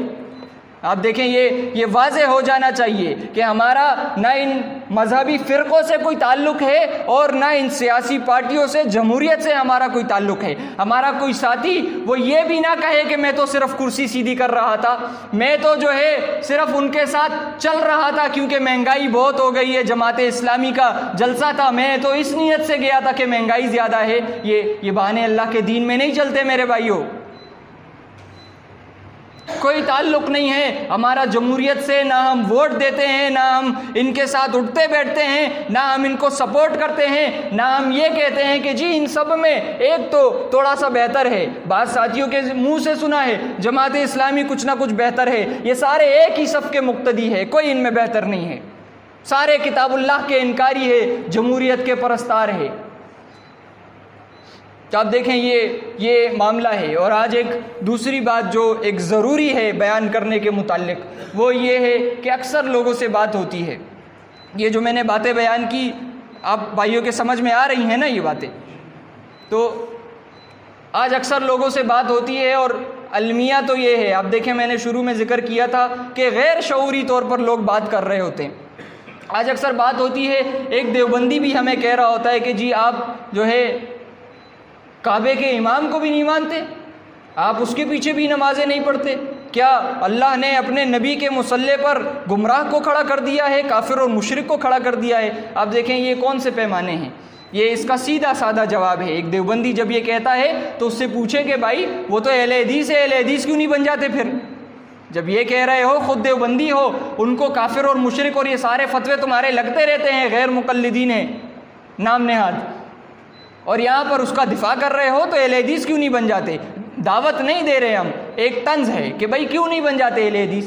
آپ دیکھیں یہ واضح ہو جانا چاہیے کہ ہمارا نہ ان مذہبی فرقوں سے کوئی تعلق ہے اور نہ ان سیاسی پارٹیوں سے، جمہوریت سے ہمارا کوئی تعلق ہے۔ ہمارا کوئی ساتھی وہ یہ بھی نہ کہے کہ میں تو صرف کرسی سیدھی کر رہا تھا، میں تو جو ہے صرف ان کے ساتھ چل رہا تھا کیونکہ مہنگائی بہت ہو گئی ہے، جماعت اسلامی کا جلسہ تھا، میں تو اس نیت سے گیا تھا کہ مہنگائی زیادہ ہے۔ یہ بہانے اللہ کے دین میں نہیں چلتے میرے بھائیوں۔ کوئی تعلق نہیں ہے ہمارا جمہوریت سے، نہ ہم ووٹ دیتے ہیں، نہ ہم ان کے ساتھ اٹھتے بیٹھتے ہیں، نہ ہم ان کو سپورٹ کرتے ہیں، نہ ہم یہ کہتے ہیں کہ جی ان سب میں ایک تو تھوڑا سا بہتر ہے۔ بعض ساتھیوں کے منہ سے سنا ہے جماعت اسلامی کچھ نہ کچھ بہتر ہے، یہ سارے ایک ہی صف کے مقتدی ہے، کوئی ان میں بہتر نہیں ہے، سارے کتاب اللہ کے انکاری ہے، جمہوریت کے پرستار ہے۔ تو آپ دیکھیں یہ معاملہ ہے۔ اور آج ایک دوسری بات جو ایک ضروری ہے بیان کرنے کے متعلق، وہ یہ ہے کہ اکثر لوگوں سے بات ہوتی ہے، یہ جو میں نے باتیں بیان کی آپ بھائیوں کے سمجھ میں آ رہی ہیں نا یہ باتیں، تو آج اکثر لوگوں سے بات ہوتی ہے اور المیہ تو یہ ہے، آپ دیکھیں میں نے شروع میں ذکر کیا تھا کہ غیر شعوری طور پر لوگ بات کر رہے ہوتے ہیں۔ آج اکثر بات ہوتی ہے، ایک دیوبندی بھی ہمیں کہہ رہا ہوتا ہے کہ جی آپ جو ہے کعبے کے امام کو بھی نہیں مانتے، آپ اس کے پیچھے بھی نمازیں نہیں پڑھتے، کیا اللہ نے اپنے نبی کے مصلی پر گمراہ کو کھڑا کر دیا ہے، کافر اور مشرک کو کھڑا کر دیا ہے؟ آپ دیکھیں یہ کون سے پیمانے ہیں، یہ اس کا سیدھا سادہ جواب ہے۔ ایک دیوبندی جب یہ کہتا ہے تو اس سے پوچھیں کہ بھائی وہ تو اہل حدیث ہے، اہل حدیث کیوں نہیں بن جاتے پھر؟ جب یہ کہہ رہے ہو خود دیوبندی ہو، ان کو کافر اور مشرک اور یہ سارے فتوے تمہارے لگتے رہتے ہیں، غیر مقلدین ہیں نام نہاد، اور یہاں پر اس کا دفاع کر رہے ہو تو اہل حدیث کیوں نہیں بن جاتے؟ دعوت نہیں دے رہے ہم، ایک طنز ہے کہ بھائی کیوں نہیں بن جاتے اہل حدیث؟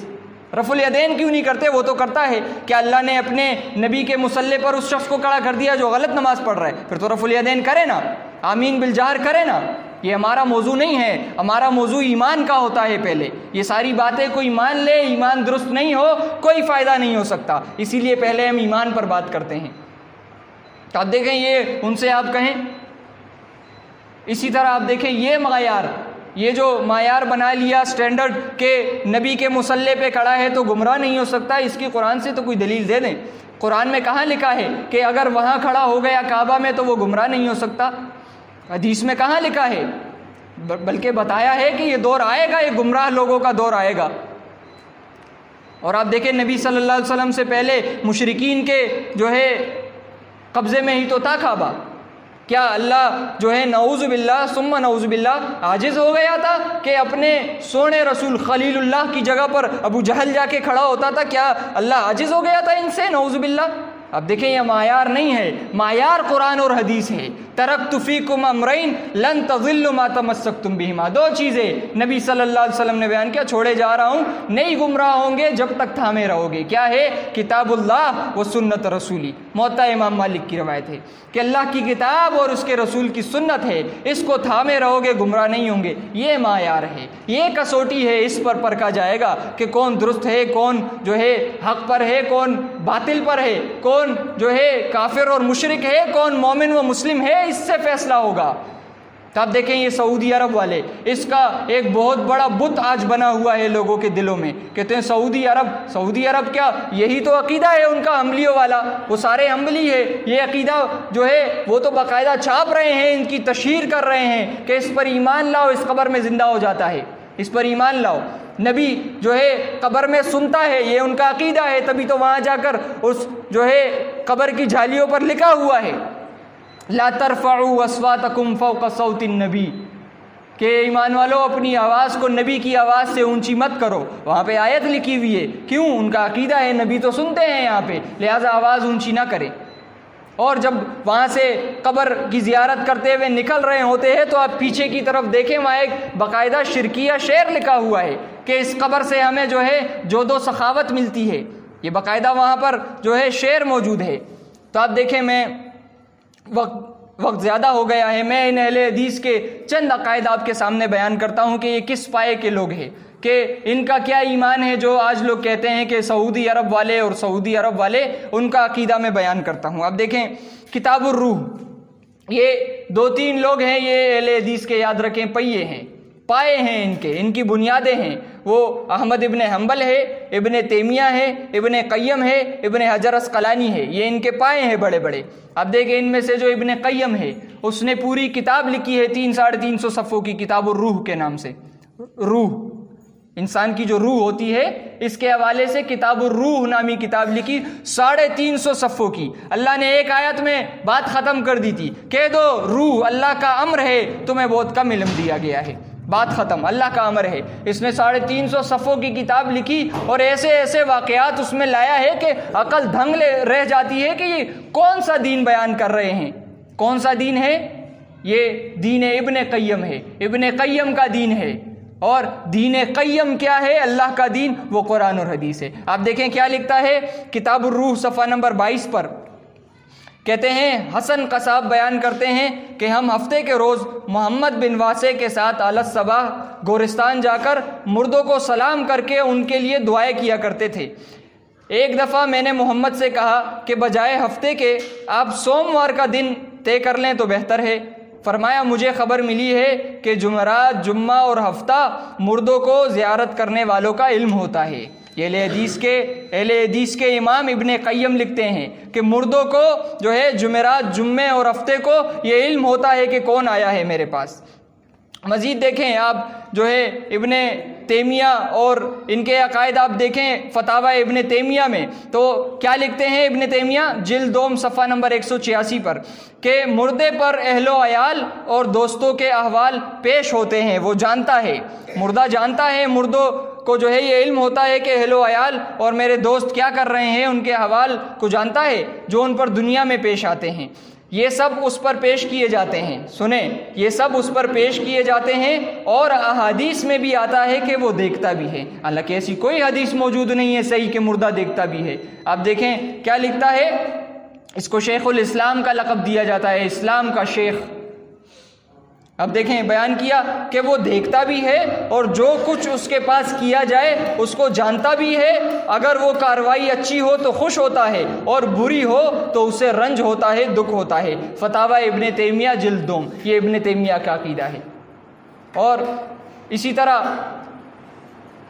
رفع الیدین کیوں نہیں کرتے؟ وہ تو کرتا ہے، کیا اللہ نے اپنے نبی کے مصلی پر اس شخص کو کھڑا کر دیا جو غلط نماز پڑھ رہا ہے؟ پھر تو رفع الیدین کرے نا، آمین بالجہر کرے نا۔ یہ ہمارا موضوع نہیں ہے، ہمارا موضوع ایمان کا ہوتا ہے پہلے۔ یہ ساری باتیں کوئی مان لے، ایمان درست نہیں ہو کوئی فائدہ نہیں ہو سکتا، اسی لیے پہلے ہم ایمان پر بات کرتے ہیں۔ تو آپ دیکھیں یہ ان سے آپ کہیں، اسی طرح آپ دیکھیں یہ معیار، یہ جو معیار بنا لیا سٹینڈرڈ کہ نبی کے مصلی پہ کھڑا ہے تو گمراہ نہیں ہو سکتا، اس کی قرآن سے تو کوئی دلیل دے دیں۔ قرآن میں کہاں لکھا ہے کہ اگر وہاں کھڑا ہو گیا کعبہ میں تو وہ گمراہ نہیں ہو سکتا؟ حدیث میں کہاں لکھا ہے؟ بلکہ بتایا ہے کہ یہ دور آئے گا، یہ گمراہ لوگوں کا دور آئے گا۔ اور آپ دیکھیں نبی صلی اللہ علیہ وسلم سے پہلے مشرکین کے جو ہے قبضے میں ہی تو تھا کعبہ، کیا اللہ جو ہے نعوذ باللہ ثم نعوذ باللہ عاجز ہو گیا تھا کہ اپنے سونے رسول خلیل اللہ کی جگہ پر ابو جہل جا کے کھڑا ہوتا تھا؟ کیا اللہ عاجز ہو گیا تھا ان سے؟ نعوذ باللہ۔ اب دیکھیں یہ معیار نہیں ہے، معیار قرآن اور حدیث ہے۔ ترکت فیکم امرین لن تضلوا ما تمسکتم بہما، دو چیزیں نبی صلی اللہ علیہ وسلم نے بیان کیا، چھوڑے جا رہا ہوں، نہیں گمراہ ہوں گے جب تک تھامے رہو گے۔ کیا ہے؟ کتاب اللہ و سنت رسولی۔ موطا امام مالک کی روایت ہے کہ اللہ کی کتاب اور اس کے رسول کی سنت ہے، اس کو تھامے رہو گے گمراہ نہیں ہوں گے۔ یہ معیار ہے، یہ کسوٹی ہے، اس پر پرکھا جائے گا کہ کون درست ہے، کون جو ہے حق پر ہے، کون باطل پر ہے، کون جو ہے کافر اور مشرک ہے، کون مومن و مسلم ہے، اس سے فیصلہ ہوگا۔ تو آپ دیکھیں یہ سعودی عرب والے، اس کا ایک بہت بڑا بت آج بنا ہوا ہے لوگوں کے دلوں میں، کہتے ہیں سعودی عرب کیا؟ یہی تو عقیدہ ہے ان کا حملیوں والا، وہ سارے حملی ہے۔ یہ عقیدہ جو ہے وہ تو باقاعدہ چھاپ رہے ہیں، ان کی تشہیر کر رہے ہیں کہ اس پر ایمان لاؤ، اس قبر میں زندہ ہو جاتا ہے، اس پر ایمان لاؤ۔ نبی جو ہے قبر میں سنتا ہے، یہ ان کا عقیدہ ہے، تبھی تو وہاں جا کر اس جو ہے قبر کی جھالیوں پر لکھا ہوا ہے لا ترفعوا اصواتکم فوق صوت النبی، کہ ایمان والو اپنی آواز کو نبی کی آواز سے اونچی مت کرو۔ وہاں پہ آیت لکھی ہوئی ہے، کیوں؟ ان کا عقیدہ ہے نبی تو سنتے ہیں یہاں پہ، لہٰذا آواز اونچی نہ کریں۔ اور جب وہاں سے قبر کی زیارت کرتے ہوئے نکل رہے ہوتے ہیں تو آپ پیچھے کی طرف دیکھیں، وہاں ایک باقاعدہ شرکیہ شعر لکھا ہوا ہے کہ اس قبر سے ہمیں جو ہے جود و سخاوت ملتی ہے، یہ باقاعدہ وہاں پر جو ہے شعر موجود ہے۔ تو آپ دیکھیں، میں وقت زیادہ ہو گیا ہے، میں ان اہل حدیث کے چند عقائد آپ کے سامنے بیان کرتا ہوں کہ یہ کس پائے کے لوگ ہیں، کہ ان کا کیا ایمان ہے جو آج لوگ کہتے ہیں کہ سعودی عرب والے اور سعودی عرب والے، ان کا عقیدہ میں بیان کرتا ہوں۔ اب دیکھیں کتاب الروح، یہ 2-3 لوگ ہیں، یہ اہل حدیث کے یاد رکھیں پہیے ہیں، پائے ہیں ان کی بنیادیں ہیں۔ وہ احمد ابن حنبل ہے، ابن تیمیہ ہے، ابن قیم ہے، ابن حجر اسقلانی ہے، یہ ان کے پائے ہیں بڑے بڑے۔ اب دیکھیں ان میں سے جو ابن قیم ہے اس نے پوری کتاب لکھی ہے 300-350 صفحوں کی، کتاب الروح کے نام سے۔ روح، انسان کی جو روح ہوتی ہے، اس کے حوالے سے کتاب الروح نامی کتاب لکھی 350 صفحوں کی۔ اللہ نے ایک آیت میں بات ختم کر دی تھی، کہہ دو روح اللہ کا امر ہے، تمہیں بہت کم علم دیا گیا ہے، بات ختم، اللہ کا امر ہے۔ اس نے 350 صفحوں کی کتاب لکھی اور ایسے ایسے واقعات اس میں لایا ہے کہ عقل دھنگ رہ جاتی ہے کہ یہ کون سا دین بیان کر رہے ہیں، کون سا دین ہے؟ یہ دین ابن قیم ہے، ابن قیم کا دین ہے۔ اور دین قیم کیا ہے؟ اللہ کا دین، وہ قرآن اور حدیث ہے۔ آپ دیکھیں کیا لکھتا ہے کتاب الروح صفحہ نمبر 22 پر، کہتے ہیں حسن قصاب بیان کرتے ہیں کہ ہم ہفتے کے روز محمد بن واسع کے ساتھ اعلی صباح گورستان جا کر مردوں کو سلام کر کے ان کے لیے دعائیں کیا کرتے تھے۔ ایک دفعہ میں نے محمد سے کہا کہ بجائے ہفتے کے آپ سوموار کا دن طے کر لیں تو بہتر ہے۔ فرمایا مجھے خبر ملی ہے کہ جمعرات، جمعہ اور ہفتہ مردوں کو زیارت کرنے والوں کا علم ہوتا ہے۔ یہ اہل حدیث کے امام ابن قیم لکھتے ہیں کہ مردوں کو جو ہے جمعرات، جمعے اور ہفتے کو یہ علم ہوتا ہے کہ کون آیا ہے میرے پاس۔ مزید دیکھیں آپ جو ہے ابن تیمیہ اور ان کے عقائد آپ دیکھیں فتاوی ابن تیمیہ میں، تو کیا لکھتے ہیں ابن تیمیہ جلد 2 صفحہ نمبر 186 پر کہ مردے پر اہل و عیال اور دوستوں کے احوال پیش ہوتے ہیں، وہ جانتا ہے، مردہ جانتا ہے، مردوں کو جو ہے یہ علم ہوتا ہے کہ اہل و عیال اور میرے دوست کیا کر رہے ہیں، ان کے احوال کو جانتا ہے جو ان پر دنیا میں پیش آتے ہیں۔ یہ سب اس پر پیش کیے جاتے ہیں، سنیں، یہ سب اس پر پیش کیے جاتے ہیں، اور احادیث میں بھی آتا ہے کہ وہ دیکھتا بھی ہے، حالانکہ ایسی کوئی حدیث موجود نہیں ہے صحیح کہ مردہ دیکھتا بھی ہے۔ آپ دیکھیں کیا لکھتا ہے، اس کو شیخ الاسلام کا لقب دیا جاتا ہے، اسلام کا شیخ۔ اب دیکھیں بیان کیا کہ وہ دیکھتا بھی ہے اور جو کچھ اس کے پاس کیا جائے اس کو جانتا بھی ہے، اگر وہ کاروائی اچھی ہو تو خوش ہوتا ہے اور بری ہو تو اسے رنج ہوتا ہے، دکھ ہوتا ہے۔ فتاوی ابن تیمیہ جلد 2، یہ ابن تیمیہ کا عقیدہ ہے۔ اور اسی طرح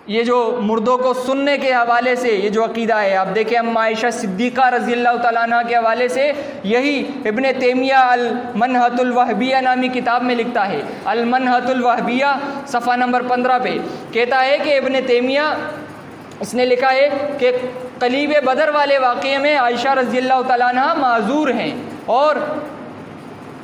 یہ جو مردوں کو سننے کے حوالے سے یہ جو عقیدہ ہے، آپ دیکھیں ام عائشہ صدیقہ رضی اللہ تعالیٰ عنہ کے حوالے سے یہی ابن تیمیہ المنہۃ الوہبیہ نامی کتاب میں لکھتا ہے، المنہۃ الوہبیہ صفحہ نمبر 15 پہ کہتا ہے کہ ابن تیمیہ اس نے لکھا ہے کہ قلیب بدر والے واقعے میں عائشہ رضی اللہ تعالیٰ عنہ معذور ہیں، اور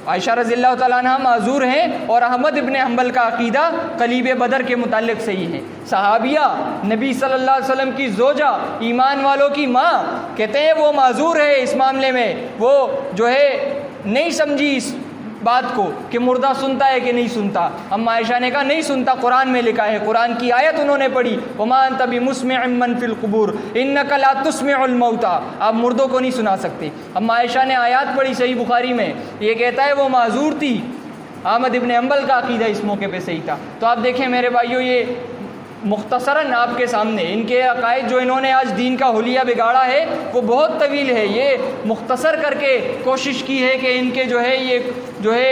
عائشہ رضی اللہ تعالیٰ عنہ معذور ہیں اور احمد ابن حنبل کا عقیدہ قلیب بدر کے متعلق صحیح ہے۔ صحابیہ نبی صلی اللہ علیہ وسلم کی زوجہ، ایمان والوں کی ماں، کہتے ہیں وہ معذور ہے اس معاملے میں، وہ جو ہے نہیں سمجھی اس بات کو کہ مردہ سنتا ہے کہ نہیں سنتا۔ اما عائشہ نے کہا نہیں سنتا، قرآن میں لکھا ہے، قرآن کی آیت انہوں نے پڑھی، وما انت بمسمع من فی القبور انک لا تسمع الموتى، آپ مردوں کو نہیں سنا سکتے۔ اما عائشہ نے آیات پڑھی صحیح بخاری میں، یہ کہتا ہے وہ معذور تھی۔ احمد ابن حنبل کا عقیدہ اس موقع پہ صحیح تھا۔ تو آپ دیکھیں میرے بھائیوں، یہ مختصراً آپ کے سامنے ان کے عقائد جو انہوں نے آج دین کا حلیہ بگاڑا ہے وہ بہت طویل ہے، یہ مختصر کر کے کوشش کی ہے کہ ان کے جو ہے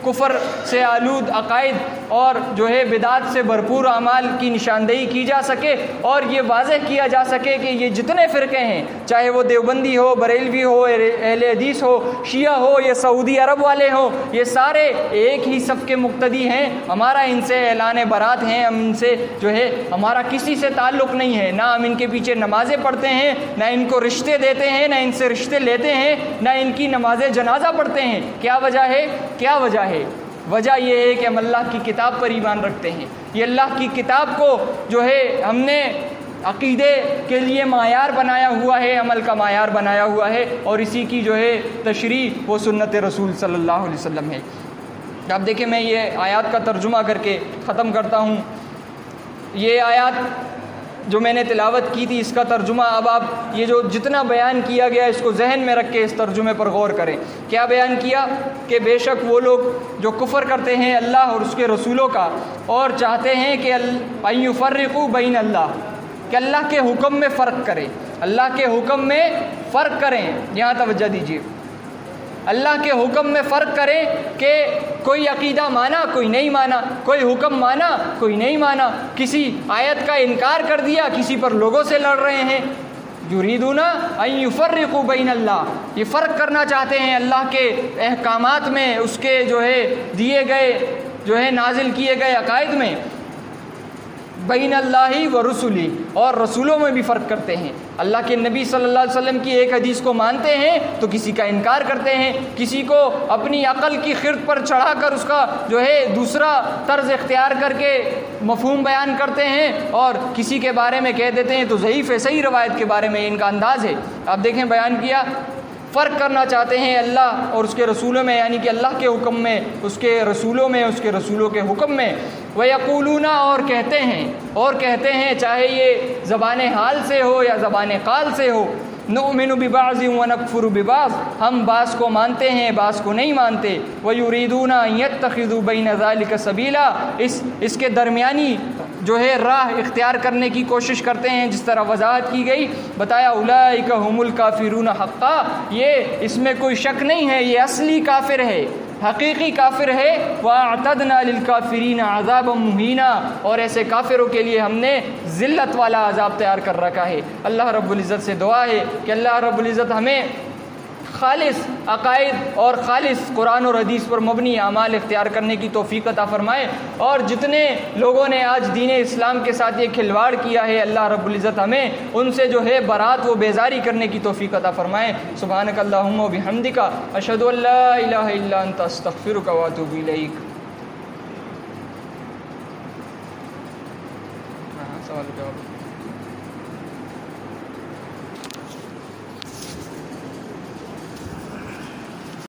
کفر سے آلود عقائد اور جو ہے بدعات سے بھرپور اعمال کی نشاندہی کی جا سکے، اور یہ واضح کیا جا سکے کہ یہ جتنے فرقے ہیں، چاہے وہ دیوبندی ہو، بریلوی ہو، اہل حدیث ہو، شیعہ ہو یا سعودی عرب والے ہوں، یہ سارے ایک ہی صف کے مقتدی ہیں۔ ہمارا ان سے اعلان برات ہیں، ہم ان سے جو ہے ہمارا کسی سے تعلق نہیں ہے، نہ ہم ان کے پیچھے نمازیں پڑھتے ہیں، نہ ان کو رشتے دیتے ہیں، نہ ان سے رشتے لیتے ہیں، نہ ان کی نماز جنازہ پڑھتے ہیں۔ کیا وجہ ہے؟ کیا وجہ ہے؟ وجہ یہ ہے کہ ہم اللہ کی کتاب پر ایمان رکھتے ہیں۔ یہ اللہ کی کتاب کو جو ہے ہم نے عقیدے کے لیے معیار بنایا ہوا ہے، عمل کا معیار بنایا ہوا ہے، اور اسی کی جو ہے تشریح وہ سنت رسول صلی اللہ علیہ وسلم ہے۔ اب دیکھیں میں یہ آیات کا ترجمہ کر کے ختم کرتا ہوں۔ یہ آیات جو میں نے تلاوت کی تھی اس کا ترجمہ اب آپ یہ جو جتنا بیان کیا گیا اس کو ذہن میں رکھ کے اس ترجمے پر غور کریں۔ کیا بیان کیا کہ بے شک وہ لوگ جو کفر کرتے ہیں اللہ اور اس کے رسولوں کا اور چاہتے ہیں کہ ان یفرقوا بین اللہ، کہ اللہ کے حکم میں فرق کریں، اللہ کے حکم میں فرق کریں۔ یہاں توجہ دیجیے، اللہ کے حکم میں فرق کریں کہ کوئی عقیدہ مانا کوئی نہیں مانا، کوئی حکم مانا کوئی نہیں مانا، کسی آیت کا انکار کر دیا، کسی پر لوگوں سے لڑ رہے ہیں۔ یریدون ان یفرقوا بین اللہ، یہ فرق کرنا چاہتے ہیں اللہ کے احکامات میں، اس کے جو ہے دیے گئے جو ہے نازل کیے گئے عقائد میں، بین اللہ و رسولی، اور رسولوں میں بھی فرق کرتے ہیں۔ اللہ کے نبی صلی اللہ علیہ وسلم کی ایک حدیث کو مانتے ہیں تو کسی کا انکار کرتے ہیں، کسی کو اپنی عقل کی خرد پر چڑھا کر اس کا جو ہے دوسرا طرز اختیار کر کے مفہوم بیان کرتے ہیں، اور کسی کے بارے میں کہہ دیتے ہیں تو ضعیف ہے، صحیح روایت کے بارے میں ان کا انداز ہے۔ آپ دیکھیں بیان کیا، فرق کرنا چاہتے ہیں اللہ اور اس کے رسولوں میں، یعنی کہ اللہ کے حکم میں، اس کے رسولوں میں، اس کے رسولوں کے حکم میں۔ وَيَقُولُونَ، اور کہتے ہیں چاہے یہ زبان حال سے ہو یا زبان قال سے ہو، نُؤْمِنُ بِبَعْضٍ وَنَكْفُرُ بِبَعْضٍ، ہم بعض کو مانتے ہیں بعض کو نہیں مانتے۔ وَيُرِيدُونَ أَن يَتَّخِذُوا بَيْنَ ذَلِكَ سَبِيلًا، اس کے درمیانی جو ہے راہ اختیار کرنے کی کوشش کرتے ہیں، جس طرح وضاحت کی گئی، بتایا اولئک هم الکافرون حقا، یہ اس میں کوئی شک نہیں ہے، یہ اصلی کافر ہے، حقیقی کافر ہے۔ وَأَعْتَدْنَا لِلْكَافِرِينَ عَذَابًا مُهِينًا، اور ایسے کافروں کے لیے ہم نے ذلت والا عذاب تیار کر رکھا ہے۔ اللہ رب العزت سے دعا ہے کہ اللہ رب العزت ہمیں خالص عقائد اور خالص قرآن اور حدیث پر مبنی اعمال اختیار کرنے کی توفیق عطا فرمائے، اور جتنے لوگوں نے آج دین اسلام کے ساتھ یہ کھلواڑ کیا ہے اللہ رب العزت ہمیں ان سے جو ہے برات و بیزاری کرنے کی توفیق عطا فرمائے۔ سبحانک اللہم و بحمدک، اشہد ان لا الہ الا انت، استغفرک و اتوب الیک۔ سوال جواب